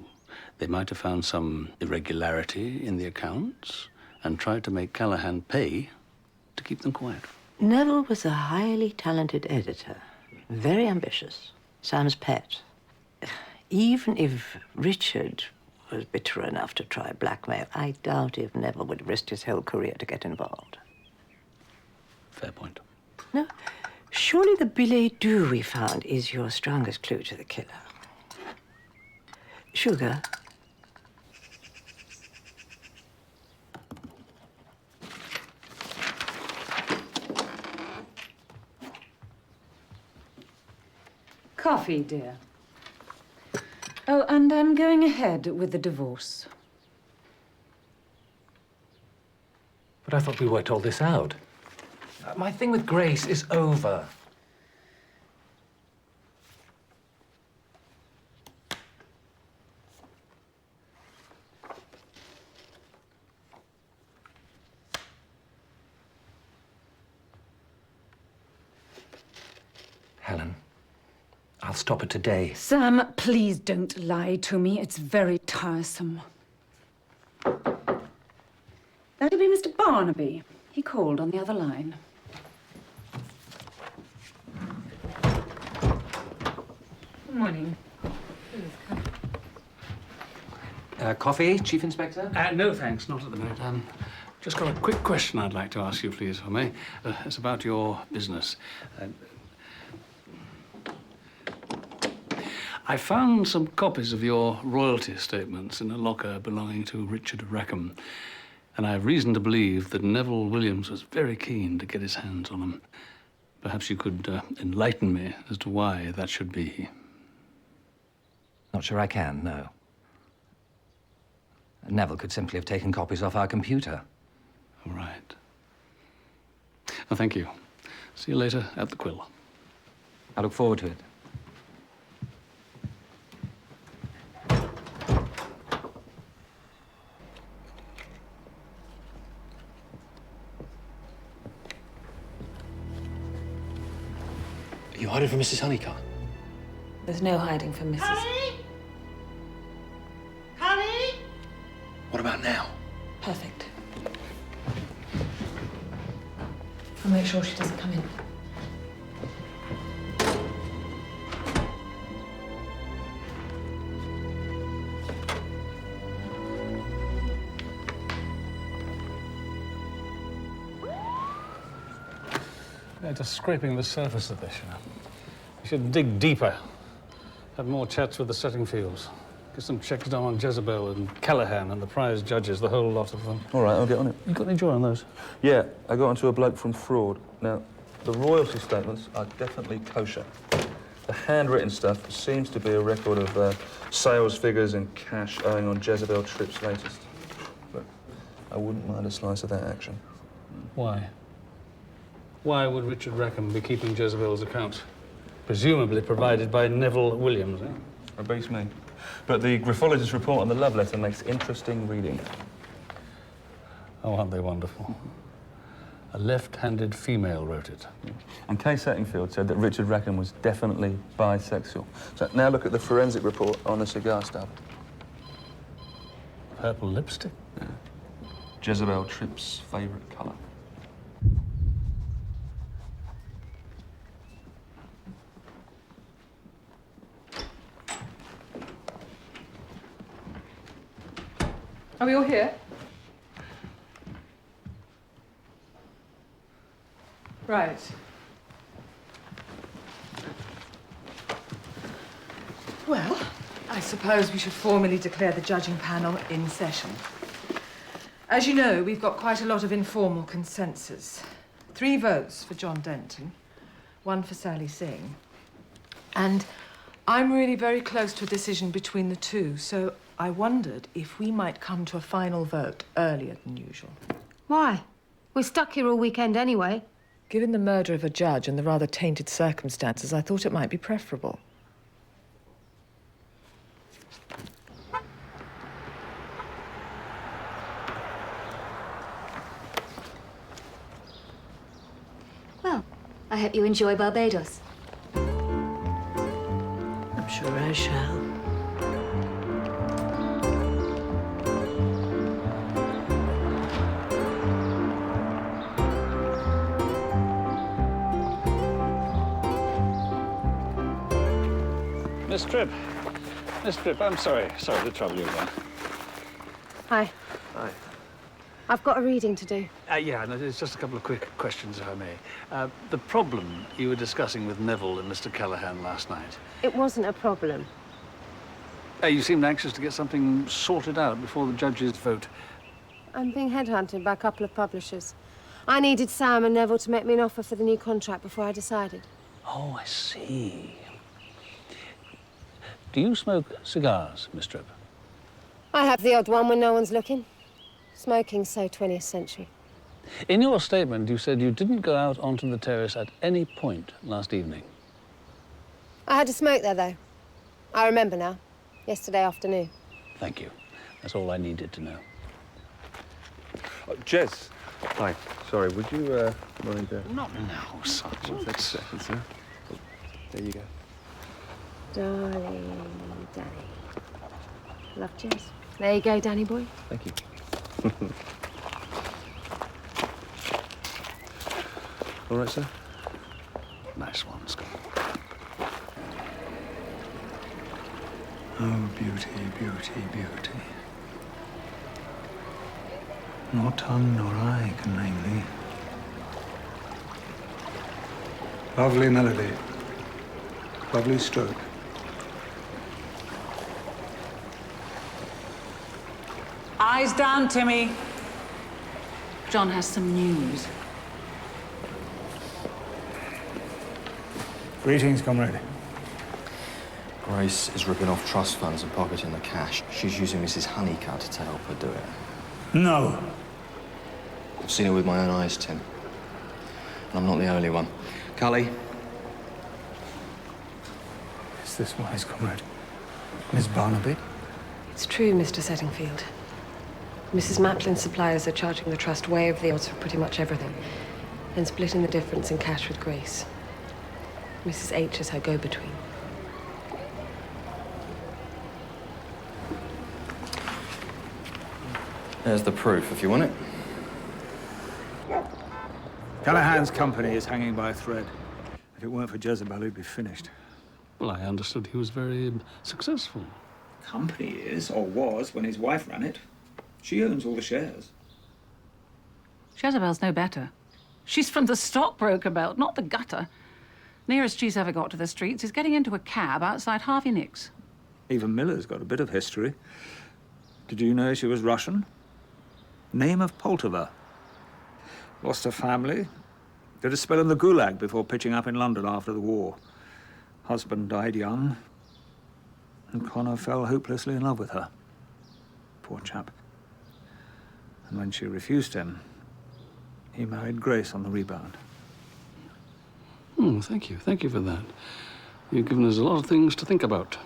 Speaker 8: They might have found some irregularity in the accounts and tried to make Callahan pay to keep them quiet.
Speaker 16: Neville was a highly talented editor, very ambitious, Sam's pet. Even if Richard was bitter enough to try blackmail, I doubt if Neville would risk his whole career to get involved.
Speaker 8: Fair point.
Speaker 16: No, surely the billet doux we found is your strongest clue to the killer. Sugar?
Speaker 15: Coffee, dear. Oh, and I'm going ahead with the divorce.
Speaker 10: But I thought we worked all this out. My thing with Grace is over. Helen, I'll stop it today.
Speaker 15: Sam, please don't lie to me. It's very tiresome. it'll be Mr. Barnaby. He called on the other line. Good morning.
Speaker 10: Coffee, Chief Inspector?
Speaker 8: No, thanks, not at the minute. Just got a quick question I'd like to ask you, please, if I may. It's about your business. I found some copies of your royalty statements in a locker belonging to Richard Rackham, and I have reason to believe that Neville Williams was very keen to get his hands on them. Perhaps you could enlighten me as to why that should be.
Speaker 10: Not sure I can, no. Neville could simply have taken copies off our computer.
Speaker 8: All right. Well, thank you. See you later at the Quill.
Speaker 10: I look forward to it.
Speaker 14: Are you hiding from Mrs. Honeycutt?
Speaker 4: There's no hiding from Mrs.
Speaker 6: Connie?
Speaker 14: What about now?
Speaker 4: Perfect. I'll make sure she doesn't come in.
Speaker 8: Yeah, just scraping the surface of this, you know. You should dig deeper. Have more chats with the Settingfields. Get some checks done on Jezebel and Callahan and the prize judges, the whole lot of them.
Speaker 9: All right, I'll get on it.
Speaker 8: You got any joy on those?
Speaker 9: Yeah, I got onto a bloke from fraud. Now, the royalty statements are definitely kosher. The handwritten stuff seems to be a record of sales figures and cash owing on Jezebel Tripp's latest. But I wouldn't mind a slice of that action.
Speaker 8: Why? Why would Richard Rackham be keeping Jezebel's accounts? Presumably provided by Neville Williams, eh?
Speaker 9: It beats me. But the graphologist's report on the love letter makes interesting reading.
Speaker 8: Oh, aren't they wonderful? A left-handed female wrote it.
Speaker 9: And Kay Settingfield said that Richard Rackham was definitely bisexual. So now look at the forensic report on the cigar stub.
Speaker 8: Purple lipstick?
Speaker 9: Yeah. Jezebel Tripp's favourite colour.
Speaker 5: Are we all here? Right. Well, I suppose we should formally declare the judging panel in session. As you know, we've got quite a lot of informal consensus. 3 votes for John Denton, 1 for Sally Singh. And I'm really very close to a decision between the 2, so I wondered if we might come to a final vote earlier than usual.
Speaker 1: Why? We're stuck here all weekend anyway.
Speaker 5: Given the murder of a judge and the rather tainted circumstances, I thought it might be preferable.
Speaker 19: Well, I hope you enjoy Barbados.
Speaker 6: I'm sure I shall.
Speaker 8: Miss Tripp. Miss Tripp, I'm sorry. Sorry to trouble you again.
Speaker 1: Hi.
Speaker 8: Hi.
Speaker 1: I've got a reading to do.
Speaker 8: Yeah, no, it's just a couple of quick questions, if I may. The problem you were discussing with Neville and Mr. Callahan last night.
Speaker 1: It wasn't a problem.
Speaker 8: You seemed anxious to get something sorted out before the judges vote.
Speaker 1: I'm being headhunted by a couple of publishers. I needed Sam and Neville to make me an offer for the new contract before I decided.
Speaker 8: Oh, I see. Do you smoke cigars, Miss Tripp?
Speaker 1: I have the odd one when no one's looking. Smoking's so 20th century.
Speaker 8: In your statement, you said you didn't go out onto the terrace at any point last evening.
Speaker 1: I had a smoke there, though. I remember now. Yesterday afternoon.
Speaker 8: Thank you. That's all I needed to know.
Speaker 9: Jez. Hi. Sorry, would you mind...
Speaker 8: Not now, Sergeant.
Speaker 9: Take a second, sir. Oh, there you go.
Speaker 1: Darling Danny. Love, Jez. There you go, Danny boy.
Speaker 9: Thank you.
Speaker 8: All right, sir? Nice one, Scott. Oh, beauty, beauty, beauty. Nor tongue nor eye can name thee. Lovely melody. Lovely stroke.
Speaker 15: Eyes down, Timmy. John has some news.
Speaker 3: Greetings, comrade.
Speaker 14: Grace is ripping off trust funds and pocketing the cash. She's using Mrs. Honeycutt to help her do it.
Speaker 3: No.
Speaker 14: I've seen it with my own eyes, Tim. And I'm not the only one. Cully.
Speaker 3: Is this wise, comrade? Miss Barnaby?
Speaker 1: It's true, Mr. Settingfield. Mrs. Maplin's suppliers are charging the trust way over the odds for pretty much everything, and splitting the difference in cash with Grace. Mrs. H is her go-between.
Speaker 14: There's the proof, if you want it.
Speaker 3: Callahan's company is hanging by a thread. If it weren't for Jezebel, he'd be finished.
Speaker 8: Well, I understood he was very successful.
Speaker 3: Company is, or was, when his wife ran it. She owns all the shares.
Speaker 15: Jezebel's no better. She's from the stockbroker belt, not the gutter. Nearest she's ever got to the streets is getting into a cab outside Harvey Nick's.
Speaker 3: Even Miller's got a bit of history. Did you know she was Russian? Name of Poltava. Lost her family. Did a spell in the Gulag before pitching up in London after the war. Husband died young. And Connor fell hopelessly in love with her. Poor chap. And when she refused him, he married Grace on the rebound.
Speaker 8: Oh, thank you. Thank you for that. You've given us a lot of things to think about.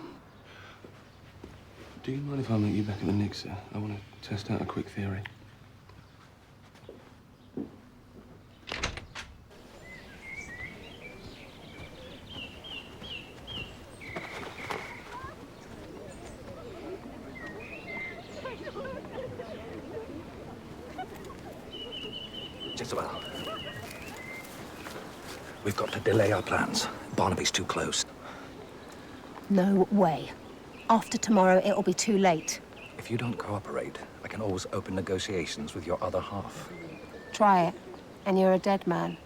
Speaker 11: Do you mind if I meet you back at the Knicks, sir? I want to test out a quick theory.
Speaker 10: Jezebel. We've got to delay our plans. Barnaby's too close.
Speaker 1: No way. After tomorrow, it'll be too late.
Speaker 10: If you don't cooperate, I can always open negotiations with your other half.
Speaker 1: Try it, and you're a dead man.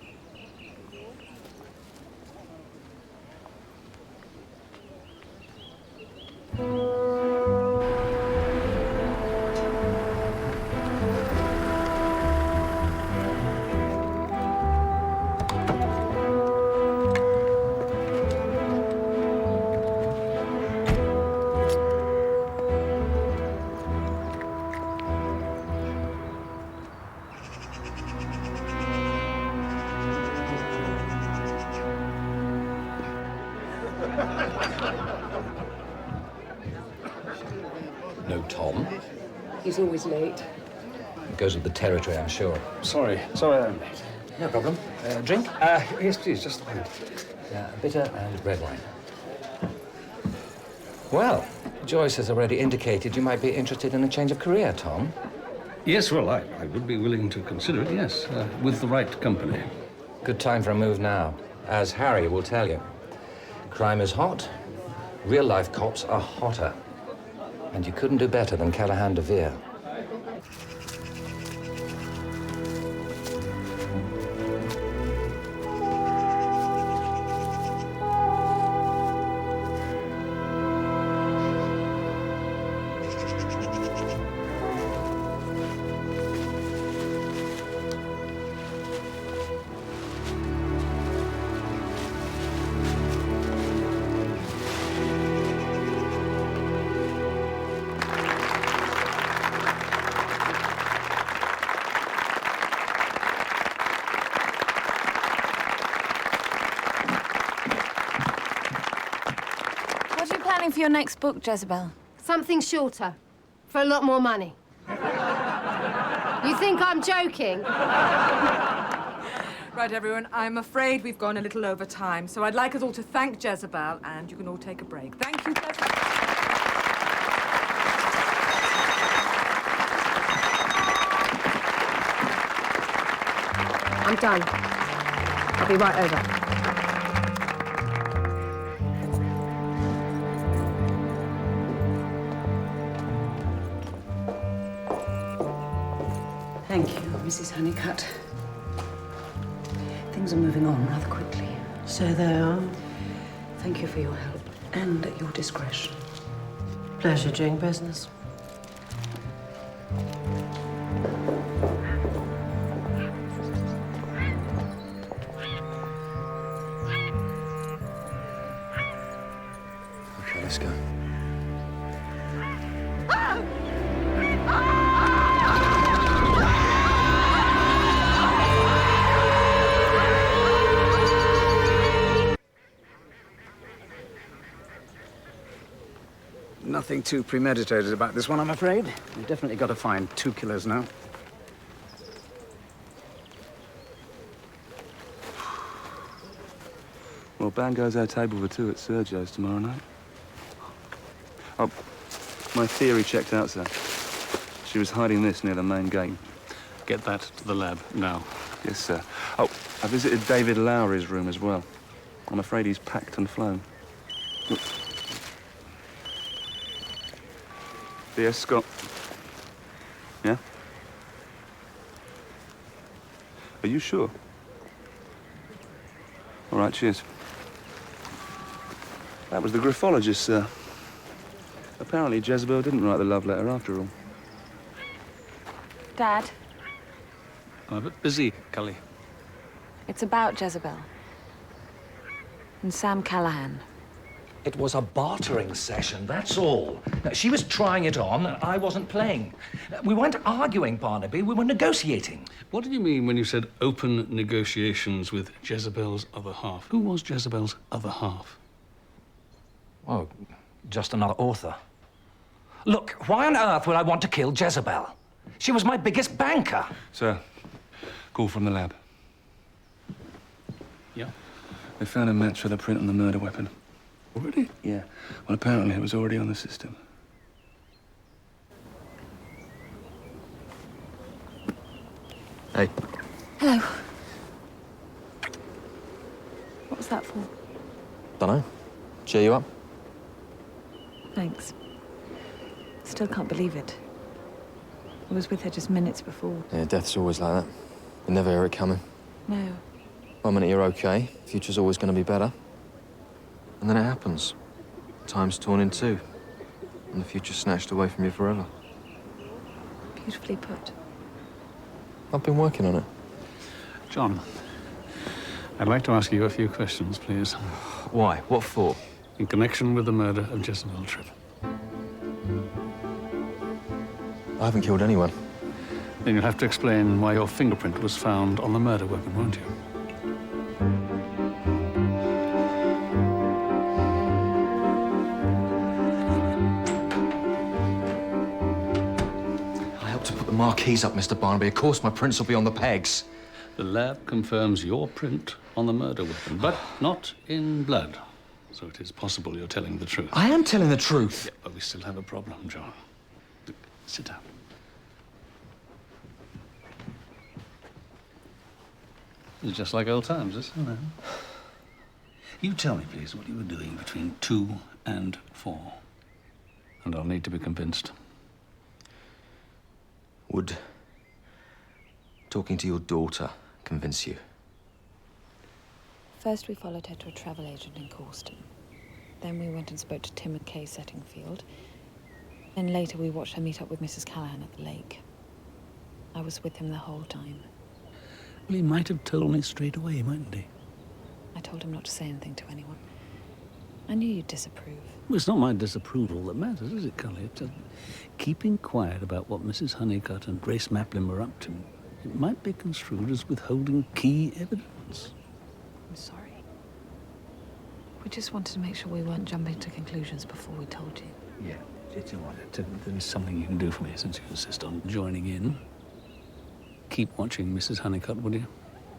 Speaker 10: No Tom.
Speaker 1: He's always late.
Speaker 10: It goes with the territory, I'm sure.
Speaker 8: Sorry I'm late.
Speaker 10: No problem. Drink? Yes, please, just a pint. Bitter and red wine. Well, Joyce has already indicated you might be interested in a change of career, Tom.
Speaker 8: Yes, well, I would be willing to consider it, yes, with the right company.
Speaker 10: Good time for a move now, as Harry will tell you. Crime is hot. Real-life cops are hotter. And you couldn't do better than Callahan de Vere.
Speaker 13: For your next book, Jezebel?
Speaker 1: Something shorter, for a lot more money. You think I'm joking?
Speaker 5: Right, everyone, I'm afraid we've gone a little over time, so I'd like us all to thank Jezebel, and you can all take a break. Thank you, Jezebel.
Speaker 1: I'm done.
Speaker 16: I'll be right over.
Speaker 20: Thank you, Mrs. Honeycutt. Things are moving on rather quickly.
Speaker 16: So they are.
Speaker 20: Thank you for your help and your discretion.
Speaker 16: Pleasure doing business.
Speaker 14: Okay, let's go.
Speaker 12: Nothing too premeditated about this one, I'm afraid. We've definitely got to find 2 killers now.
Speaker 9: Well, band goes our table for 2 at Sergio's tomorrow night. Oh, my theory checked out, sir. She was hiding this near the main gate.
Speaker 8: Get that to the lab now.
Speaker 9: Yes, sir. Oh, I visited David Lowry's room as well. I'm afraid he's packed and flown. Look. Yes, Scott. Yeah? Are you sure? All right, cheers. That was the graphologist, sir. Apparently Jezebel didn't write the love letter after all.
Speaker 1: Dad,
Speaker 8: I'm a bit busy, Cully.
Speaker 1: it's about Jezebel. And Sam Callahan.
Speaker 10: It was a bartering session, that's all. She was trying it on, and I wasn't playing. We weren't arguing, Barnaby, we were negotiating.
Speaker 8: What did you mean when you said open negotiations with Jezebel's other half? Who was Jezebel's other half?
Speaker 10: Oh, just another author. Look, why on earth would I want to kill Jezebel? She was my biggest banker.
Speaker 9: Sir, call from the lab.
Speaker 8: Yeah?
Speaker 9: They found a match for the print on the murder weapon.
Speaker 8: Already?
Speaker 9: Yeah. Well, apparently it was already on the system.
Speaker 14: Hey.
Speaker 1: Hello. What was that for?
Speaker 14: Dunno. Cheer you up?
Speaker 1: Thanks. Still can't believe it. I was with her just minutes before.
Speaker 14: Yeah, death's always like that. You never hear it coming.
Speaker 1: No.
Speaker 14: 1 minute you're okay, future's always going to be better. And then it happens. Time's torn in two. And the future's snatched away from you forever.
Speaker 1: Beautifully put.
Speaker 14: I've been working on it.
Speaker 8: John, I'd like to ask you a few questions, please.
Speaker 14: Why? What for?
Speaker 8: In connection with the murder of Jezebel Tripp.
Speaker 14: I haven't killed anyone.
Speaker 8: Then you'll have to explain why your fingerprint was found on the murder weapon, won't you?
Speaker 14: I helped to put the marquees up, Mr. Barnaby. Of course my prints will be on the pegs.
Speaker 8: The lab confirms your print on the murder weapon, but not in blood. So it is possible you're telling the truth.
Speaker 14: I am telling the truth.
Speaker 8: Yeah, but we still have a problem, John. Sit down. It's just like old times, isn't it? You tell me, please, what you were doing between 2 and 4. And I'll need to be convinced.
Speaker 14: Would talking to your daughter convince you?
Speaker 13: First, we followed her to a travel agent in Causton. Then we went and spoke to Tim and Kay Settingfield. And later, we watched her meet up with Mrs. Callahan at the lake. I was with him the whole time.
Speaker 8: Well, he might have told me straight away, mightn't he?
Speaker 13: I told him not to say anything to anyone. I knew you'd disapprove.
Speaker 8: Well, it's not my disapproval that matters, is it, Cully? It's just keeping quiet about what Mrs. Honeycutt and Grace Maplin were up to. It might be construed as withholding key evidence.
Speaker 13: I'm sorry. We just wanted to make sure we weren't jumping to conclusions before we told you.
Speaker 8: Yeah, it's all right. There's something you can do for me since you insist on joining in. Keep watching Mrs. Honeycutt, would you?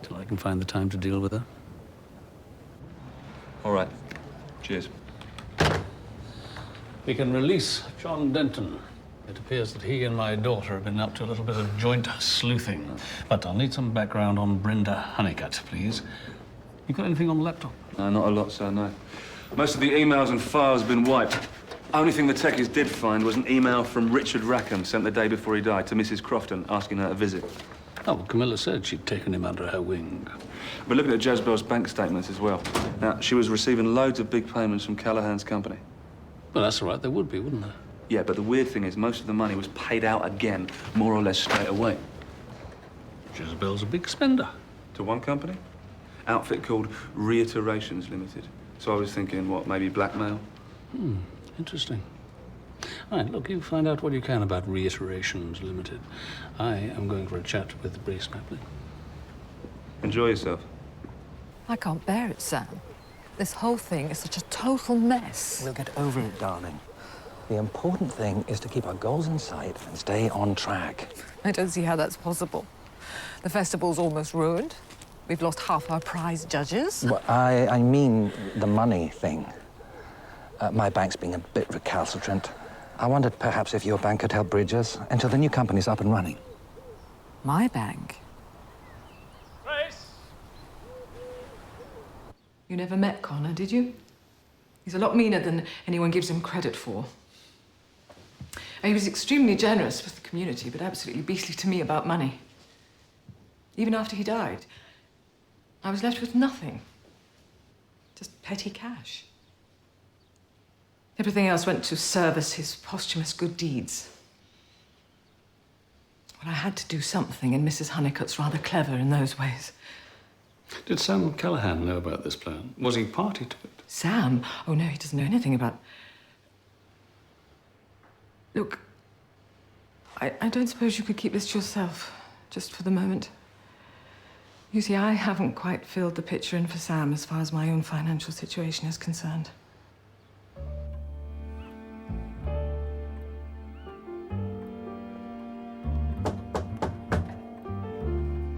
Speaker 8: Till I can find the time to deal with her.
Speaker 9: All right. Cheers.
Speaker 8: We can release John Denton. It appears that he and my daughter have been up to a little bit of joint sleuthing. But I'll need some background on Brenda Honeycutt, please. You got anything on the laptop?
Speaker 9: No, not a lot, sir, no. Most of the emails and files have been wiped. Only thing the techies did find was an email from Richard Rackham sent the day before he died to Mrs. Crofton asking her to visit.
Speaker 8: Oh, well, Camilla said she'd taken him under her wing.
Speaker 9: We're looking at Jezebel's bank statements as well. Now, she was receiving loads of big payments from Callahan's company.
Speaker 8: Well, that's all right. There would be, wouldn't there?
Speaker 9: Yeah, but the weird thing is most of the money was paid out again, more or less straight away.
Speaker 8: Jezebel's a big spender.
Speaker 9: To one company? Outfit called Reiterations Limited. So I was thinking, what, maybe blackmail?
Speaker 8: Interesting. All right, look, you find out what you can about Reiterations Limited. I am going for a chat with Grace Maplin.
Speaker 9: Enjoy yourself.
Speaker 4: I can't bear it, Sam. This whole thing is such a total mess.
Speaker 10: We'll get over it, darling. The important thing is to keep our goals in sight and stay on track.
Speaker 4: I don't see how that's possible. The festival's almost ruined. We've lost half our prize judges.
Speaker 10: Well, I mean the money thing. My bank's being a bit recalcitrant. I wondered perhaps if your bank could help bridge us until the new company's up and running.
Speaker 4: My bank?
Speaker 5: Grace! You never met Connor, did you? He's a lot meaner than anyone gives him credit for. He was extremely generous with the community, but absolutely beastly to me about money. Even after he died, I was left with nothing. Just petty cash. Everything else went to service his posthumous good deeds. Well, I had to do something, and Mrs. Honeycutt's rather clever in those ways.
Speaker 8: Did Sam Callahan know about this plan? Was he party to it?
Speaker 5: Sam? Oh, no, he doesn't know anything about... Look, I don't suppose you could keep this to yourself, just for the moment. You see, I haven't quite filled the picture in for Sam as far as my own financial situation is concerned.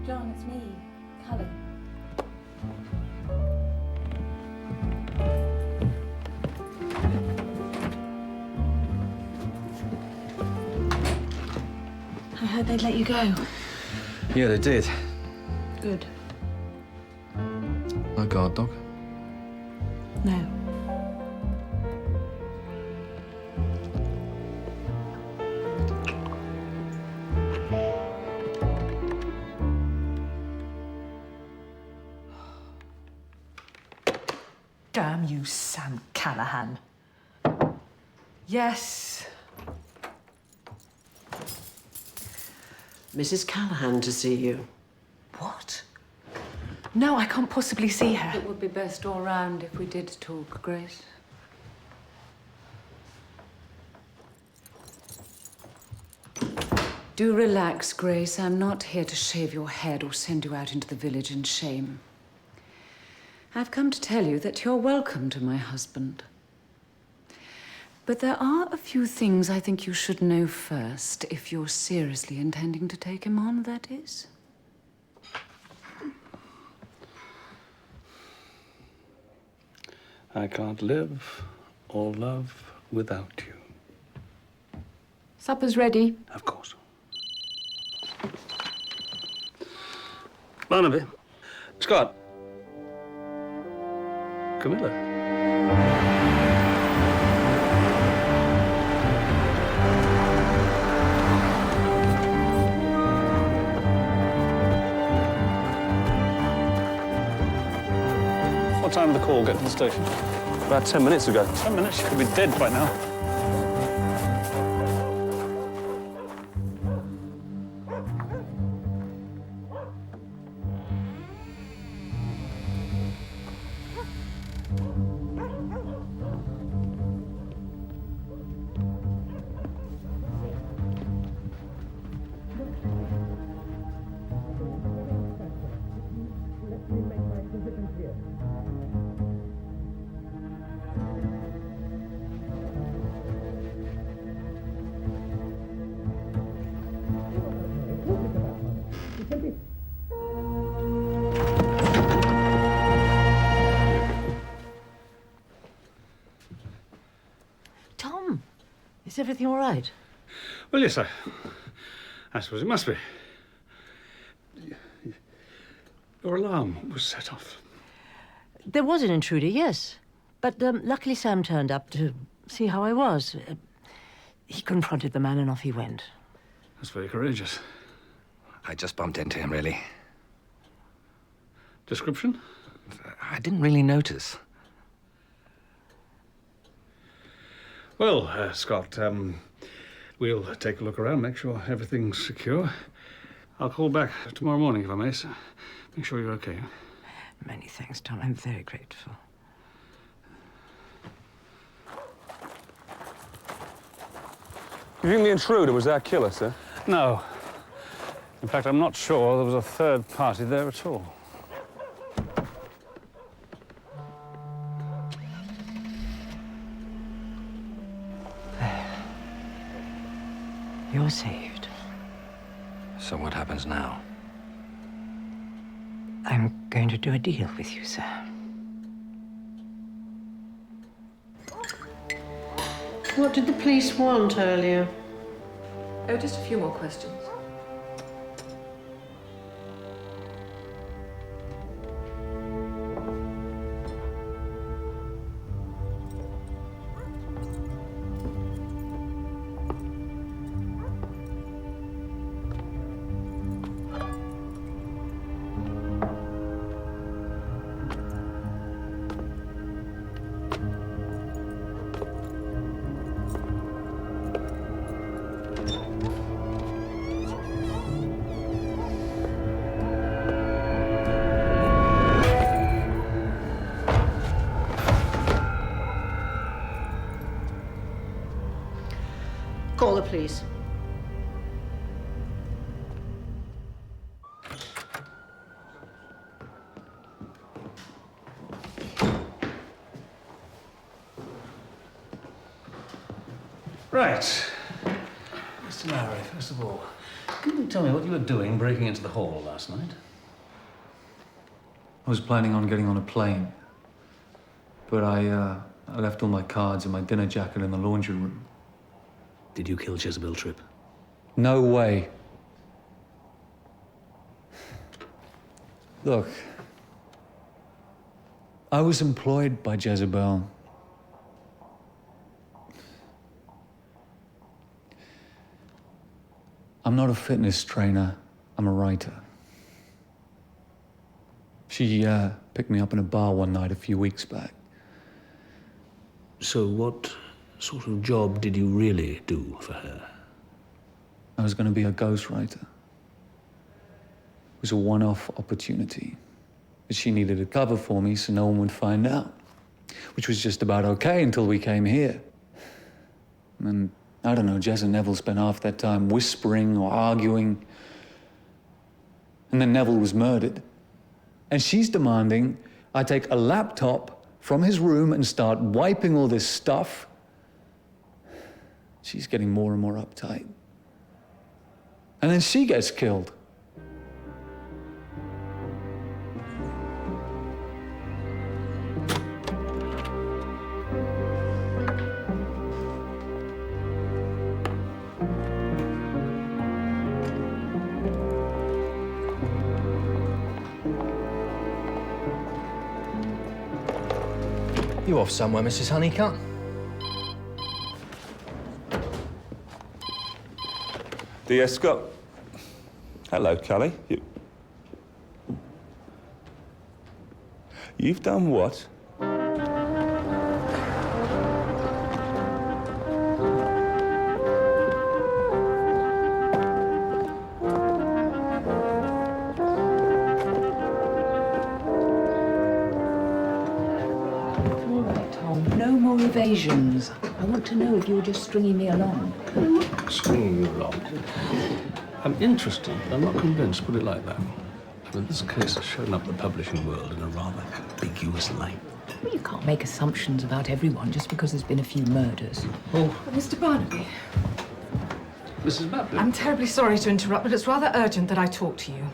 Speaker 13: John, it's me, Cullen. I heard they'd let you go.
Speaker 14: Yeah, they did.
Speaker 13: Good.
Speaker 14: No guard dog?
Speaker 13: No.
Speaker 4: Damn you, Sam Callahan.
Speaker 5: Yes.
Speaker 6: Mrs. Callahan to see you.
Speaker 5: What? No, I can't possibly see her.
Speaker 18: It would be best all round if we did talk, Grace. Do relax, Grace. I'm not here to shave your head or send you out into the village in shame. I've come to tell you that you're welcome to my husband. But there are a few things I think you should know first, if you're seriously intending to take him on, that is.
Speaker 8: I can't live or love without you.
Speaker 18: Supper's ready.
Speaker 8: Of course. Barnaby. Scott. Camilla. What time did the call get to the station?
Speaker 9: About 10 minutes ago.
Speaker 8: 10 minutes? She could be dead by now.
Speaker 6: Tom, is everything all right?
Speaker 8: Well, yes, I suppose it must be. Your alarm was set off.
Speaker 16: There was an intruder, yes. But luckily Sam turned up to see how I was. He confronted the man and off he went.
Speaker 8: That's very courageous.
Speaker 10: I just bumped into him, really.
Speaker 8: Description?
Speaker 10: I didn't really notice.
Speaker 8: Well, Scott, we'll take a look around, make sure everything's secure. I'll call back tomorrow morning, if I may, so make sure you're okay.
Speaker 16: Many thanks, Tom. I'm very grateful.
Speaker 9: You think the intruder was our killer, sir?
Speaker 8: No. In fact, I'm not sure there was a third party there at all.
Speaker 16: You're saved.
Speaker 10: So what happens now?
Speaker 16: I'm going to do a deal with you, sir.
Speaker 6: What did the police want earlier?
Speaker 5: Oh, just a few more questions.
Speaker 6: Call the police.
Speaker 8: Right. Mr. Lowry, first of all, can you tell me what you were doing breaking into the hall last night?
Speaker 21: I was planning on getting on a plane, but I left all my cards and my dinner jacket in the laundry room.
Speaker 8: Did you kill Jezebel Tripp?
Speaker 21: No way. Look, I was employed by Jezebel. I'm not a fitness trainer, I'm a writer. She picked me up in a bar one night a few weeks back.
Speaker 8: So what sort of job did you really do for her?
Speaker 21: I was going to be a ghostwriter. It was a one-off opportunity. But she needed a cover for me so no one would find out. Which was just about okay until we came here. And I don't know, Jez and Neville spent half that time whispering or arguing. And then Neville was murdered. And she's demanding I take a laptop from his room and start wiping all this stuff. She's getting more and more uptight. And then she gets killed.
Speaker 14: You off somewhere, Mrs. Honeycutt?
Speaker 9: DS Scott. Hello, Callie. You've done what?
Speaker 18: No more evasions. I want to know if you were just stringing me along.
Speaker 8: Stringing you along. I'm interested, but I'm not convinced, put it like that. I mean, this case has shown up the publishing world in a rather ambiguous light.
Speaker 18: Well, you can't make assumptions about everyone just because there's been a few murders.
Speaker 8: Oh.
Speaker 5: Mr. Barnaby.
Speaker 8: Mrs. Maplin.
Speaker 5: I'm terribly sorry to interrupt, but it's rather urgent that I talk to you.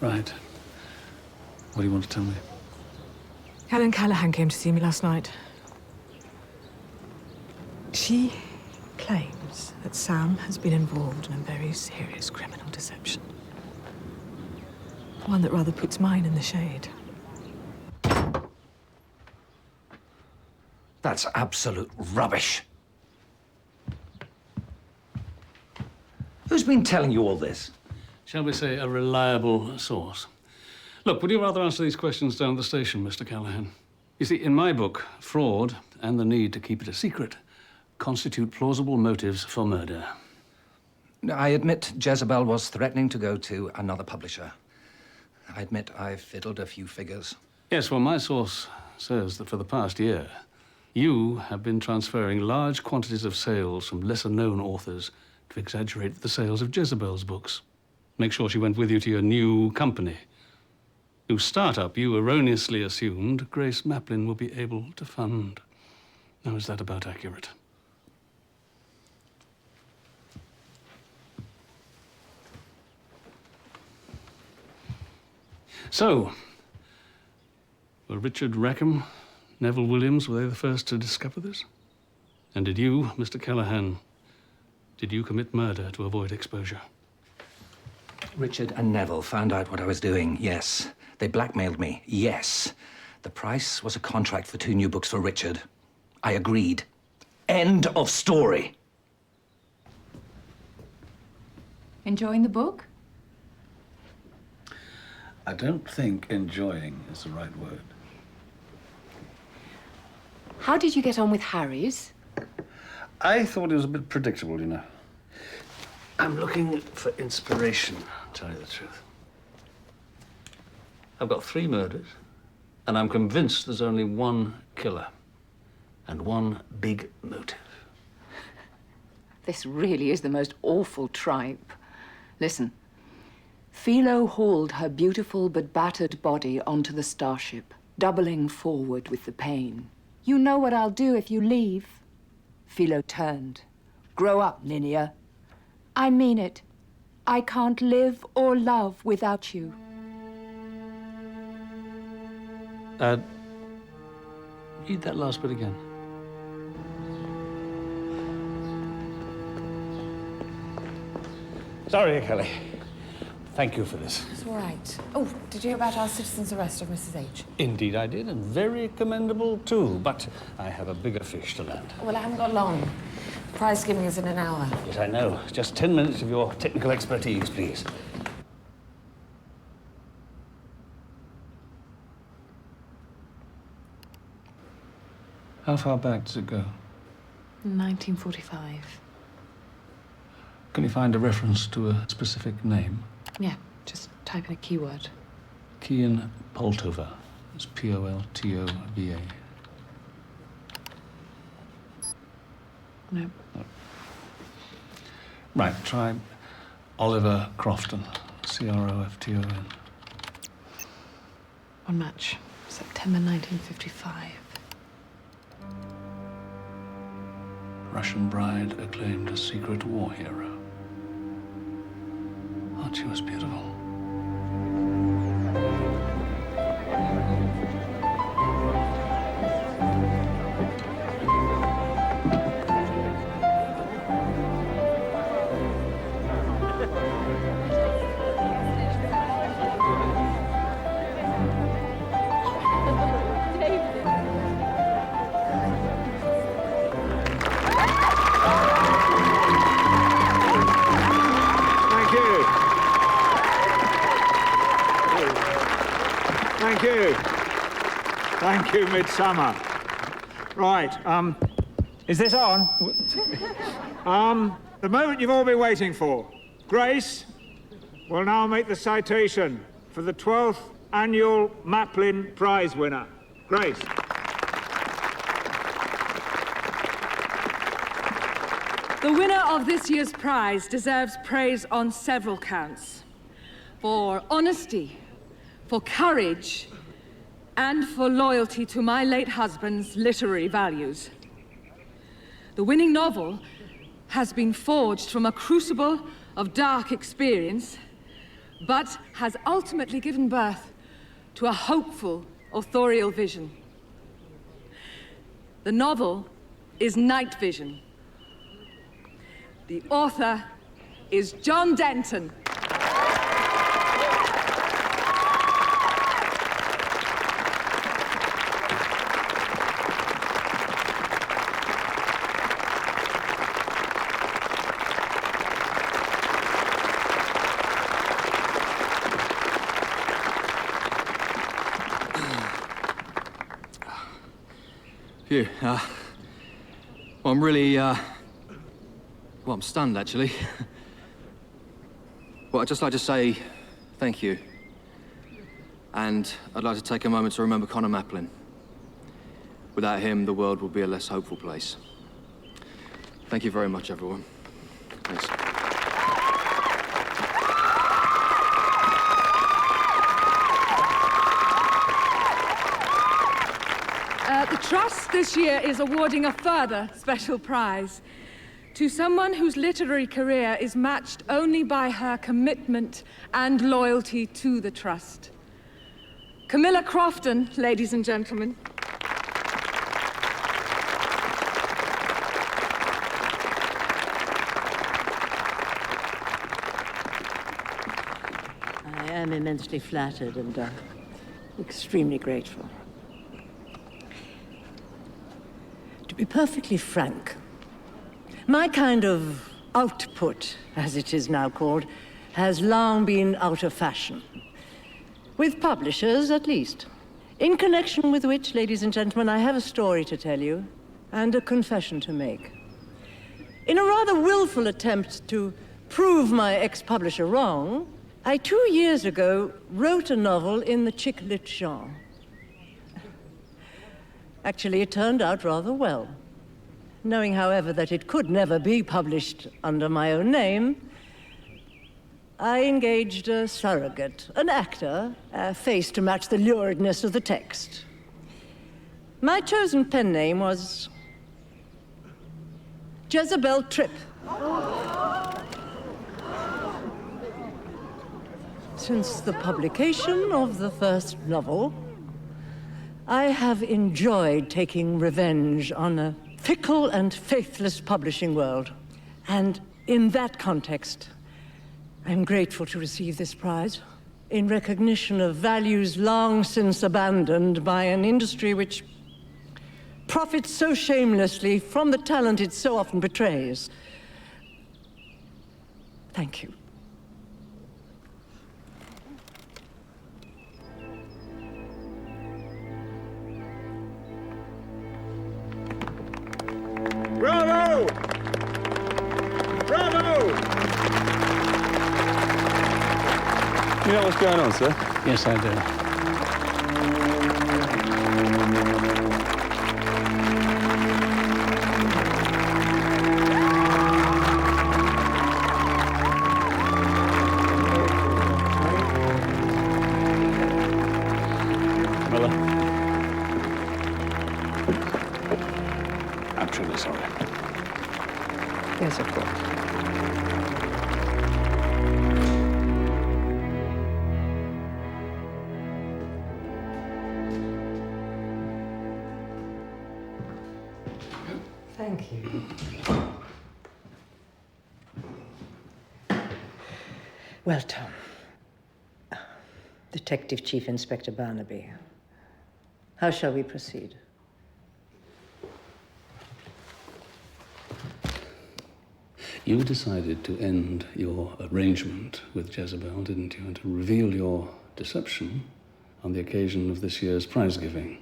Speaker 8: Right. What do you want to tell me?
Speaker 5: Helen Callahan came to see me last night. She claims
Speaker 4: is that Sam has been involved in a very serious criminal deception. One that rather puts mine in the shade.
Speaker 10: That's absolute rubbish. Who's been telling you all this?
Speaker 8: Shall we say a reliable source? Look, would you rather answer these questions down at the station, Mr. Callahan? You see, in my book, fraud and the need to keep it a secret constitute plausible motives for murder.
Speaker 10: I admit Jezebel was threatening to go to another publisher. I admit I fiddled a few figures.
Speaker 8: Yes, well, my source says that for the past year, you have been transferring large quantities of sales from lesser-known authors to exaggerate the sales of Jezebel's books. Make sure she went with you to your new company, whose startup you erroneously assumed Grace Maplin will be able to fund. Now, is that about accurate? So, were Richard Rackham, Neville Williams, were they the first to discover this? And did you, Mr. Callahan, did you commit murder to avoid exposure?
Speaker 10: Richard and Neville found out what I was doing, yes. They blackmailed me, yes. The price was a contract for 2 new books for Richard. I agreed. End of story.
Speaker 18: Enjoying the book?
Speaker 8: I don't think enjoying is the right word.
Speaker 18: How did you get on with Harry's?
Speaker 8: I thought it was a bit predictable, you know. I'm looking for inspiration, to tell you the truth. I've got 3 murders, and I'm convinced there's only one killer and one big motive.
Speaker 18: This really is the most awful tripe. Listen. Philo hauled her beautiful but battered body onto the starship, doubling forward with the pain. You know what I'll do if you leave. Philo turned. Grow up, Linnea. I mean it. I can't live or love without you.
Speaker 8: Read that last bit again. Sorry, Kelly. Thank you for this.
Speaker 4: It's all right. Oh, did you hear about our citizen's arrest of Mrs. H?
Speaker 8: Indeed I did, and very commendable too, but I have a bigger fish to land.
Speaker 4: Well, I haven't got long. Prize giving is in an hour.
Speaker 8: Yes, I know. Just 10 minutes of your technical expertise, please. How far back does it go?
Speaker 4: 1945.
Speaker 8: Can you find a reference to a specific name?
Speaker 4: Yeah, just type in a keyword.
Speaker 8: Kian Poltova. It's P-O-L-T-O-V-A.
Speaker 4: No.
Speaker 8: Right, try Oliver Crofton. C-R-O-F-T-O-N.
Speaker 4: One match. September 1955.
Speaker 8: Russian bride acclaimed a secret war hero. Oh, she was beautiful.
Speaker 3: Thank you, Midsomer. Right, is this on? The moment you've all been waiting for. Grace will now make the citation for the 12th annual Maplin Prize winner. Grace.
Speaker 7: The winner of this year's prize deserves praise on several counts. For honesty, for courage, and for loyalty to my late husband's literary values. The winning novel has been forged from a crucible of dark experience, but has ultimately given birth to a hopeful authorial vision. The novel is Night Vision. The author is John Denton.
Speaker 14: Phew. Well, I'm really, well, I'm stunned, actually. Well, I'd just like to say thank you. And I'd like to take a moment to remember Connor Maplin. Without him, the world would be a less hopeful place. Thank you very much, everyone. Thanks.
Speaker 7: The Trust this year is awarding a further special prize to someone whose literary career is matched only by her commitment and loyalty to the Trust. Camilla Crofton, ladies and gentlemen.
Speaker 16: I am immensely flattered and extremely grateful. To be perfectly frank, my kind of output, as it is now called, has long been out of fashion. With publishers, at least. In connection with which, ladies and gentlemen, I have a story to tell you and a confession to make. In a rather willful attempt to prove my ex-publisher wrong, I 2 years ago wrote a novel in the chick lit genre. Actually, it turned out rather well. Knowing, however, that it could never be published under my own name, I engaged a surrogate, an actor, a face to match the luridness of the text. My chosen pen name was Jezebel Tripp. Since the publication of the first novel, I have enjoyed taking revenge on a fickle and faithless publishing world. And in that context, I'm grateful to receive this prize in recognition of values long since abandoned by an industry which profits so shamelessly from the talent it so often betrays. Thank you.
Speaker 3: Bravo! Bravo!
Speaker 9: You know what's going on, sir?
Speaker 8: Yes, I do.
Speaker 9: Camilla. I'm truly sorry.
Speaker 16: Yes, of course. Thank you. Well, Tom. Detective Chief Inspector Barnaby. How shall we proceed?
Speaker 8: You decided to end your arrangement with Jezebel, didn't you? And to reveal your deception on the occasion of this year's prize giving.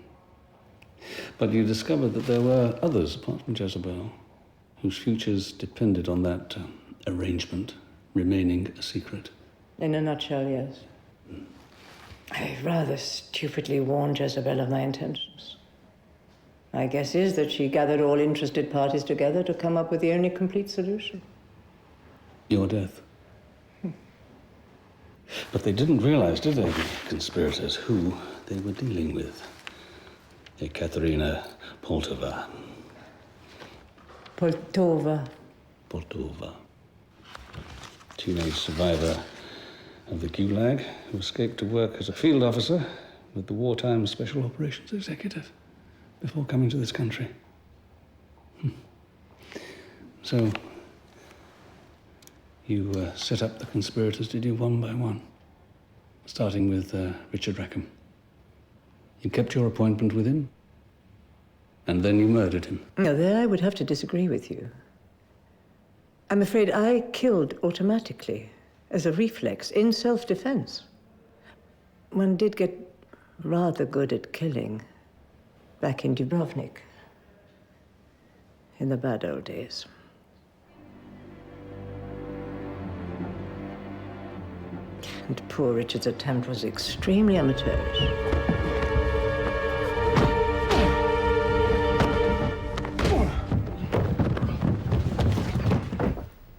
Speaker 8: But you discovered that there were others, apart from Jezebel, whose futures depended on that arrangement remaining a secret.
Speaker 16: In a nutshell, yes. I rather stupidly warned Jezebel of my intentions. My guess is that she gathered all interested parties together to come up with the only complete solution.
Speaker 8: Your death. But they didn't realize, did they, the conspirators, who they were dealing with? Ekaterina Poltova.
Speaker 16: Poltova.
Speaker 8: Poltova. Teenage survivor of the Gulag who escaped to work as a field officer with the Wartime Special Operations Executive before coming to this country. So, You set up the conspirators, did you, one by one? Starting with Richard Rackham. You kept your appointment with him, and then you murdered him.
Speaker 16: Now, there I would have to disagree with you. I'm afraid I killed automatically, as a reflex, in self-defense. One did get rather good at killing back in Dubrovnik, in the bad old days. And poor Richard's attempt was extremely amateurish.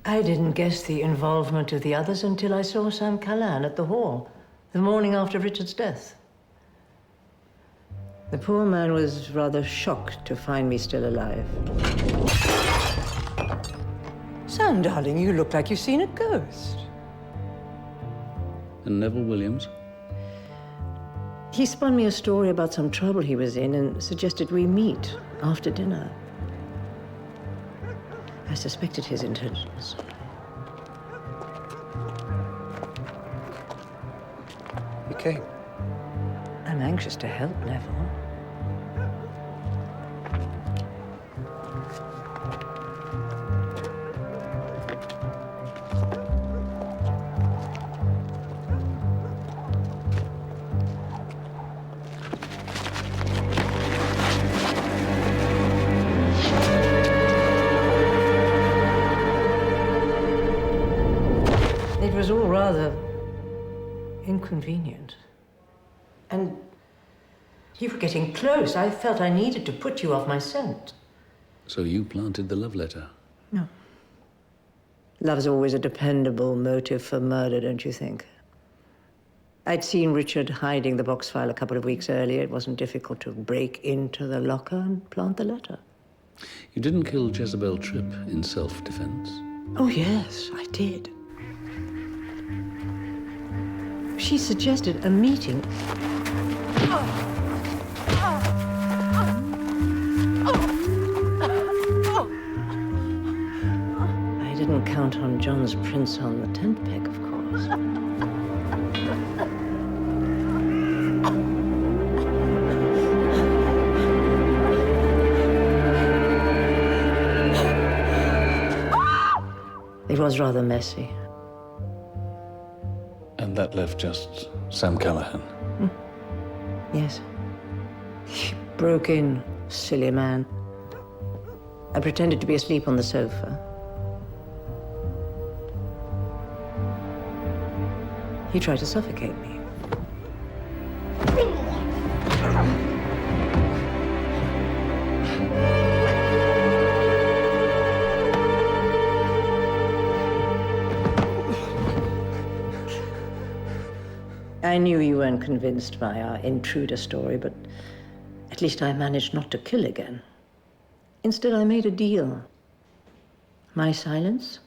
Speaker 16: I didn't guess the involvement of the others until I saw Sam Callahan at the hall, the morning after Richard's death. The poor man was rather shocked to find me still alive. Sam, darling, you look like you've seen a ghost.
Speaker 8: And Neville Williams?
Speaker 16: He spun me a story about some trouble he was in and suggested we meet after dinner. I suspected his intentions.
Speaker 10: Okay.
Speaker 16: I'm anxious to help Neville. It was all rather inconvenient. And you were getting close. I felt I needed to put you off my scent.
Speaker 8: So you planted the love letter?
Speaker 16: No. Love's always a dependable motive for murder, don't you think? I'd seen Richard hiding the box file a couple of weeks earlier. It wasn't difficult to break into the locker and plant the letter.
Speaker 8: You didn't kill Jezebel Tripp in self-defense?
Speaker 16: Oh, yes, I did. She suggested a meeting. I didn't count on John's prints on the tent peg, of course. It was rather messy.
Speaker 8: And that left just Sam Callahan?
Speaker 16: Yes. He broke in, silly man. I pretended to be asleep on the sofa. He tried to suffocate me. I knew you weren't convinced by our intruder story, but at least I managed not to kill again. Instead, I made a deal. My silence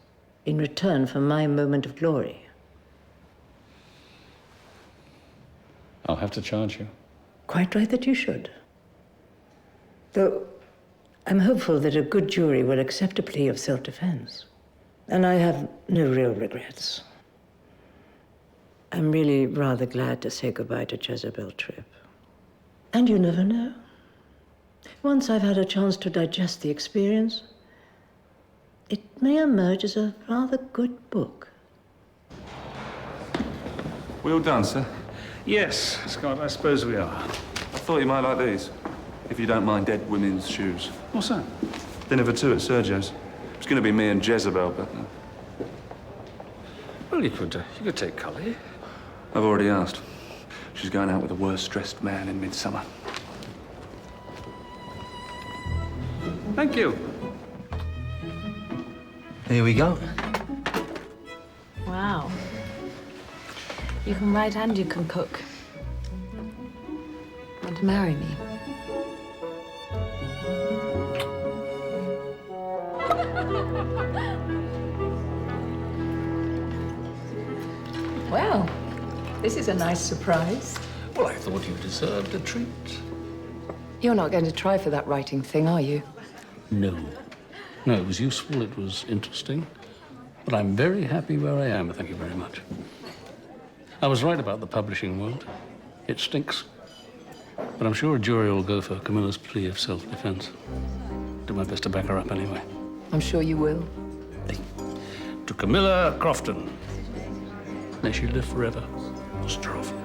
Speaker 16: in return for my moment of glory.
Speaker 8: I'll have to charge you.
Speaker 16: Quite right that you should. Though I'm hopeful that a good jury will accept a plea of self-defense. And I have no real regrets. I'm really rather glad to say goodbye to Jezebel Tripp. And you never know. Once I've had a chance to digest the experience, it may emerge as a rather good book.
Speaker 9: We all done, sir?
Speaker 3: Yes, Scott, I suppose we are.
Speaker 9: I thought you might like these, if you don't mind dead women's shoes.
Speaker 8: What's that?
Speaker 9: Dinner for two at Sergio's. It's going to be me and Jezebel, but...
Speaker 8: Well, you could take Cully.
Speaker 9: I've already asked. She's going out with the worst-dressed man in Midsomer.
Speaker 8: Thank you.
Speaker 10: Here we go.
Speaker 1: Wow. You can write and you can cook. Want to marry me?
Speaker 7: Well, this is a nice surprise.
Speaker 8: Well, I thought you deserved a treat.
Speaker 20: You're not going to try for that writing thing, are you?
Speaker 8: No. No, it was useful, it was interesting. But I'm very happy where I am, thank you very much. I was right about the publishing world. It stinks. But I'm sure a jury will go for Camilla's plea of self-defense. Do my best to back her up anyway.
Speaker 18: I'm sure you will.
Speaker 8: To Camilla Crofton. May she live forever. Ostrovia.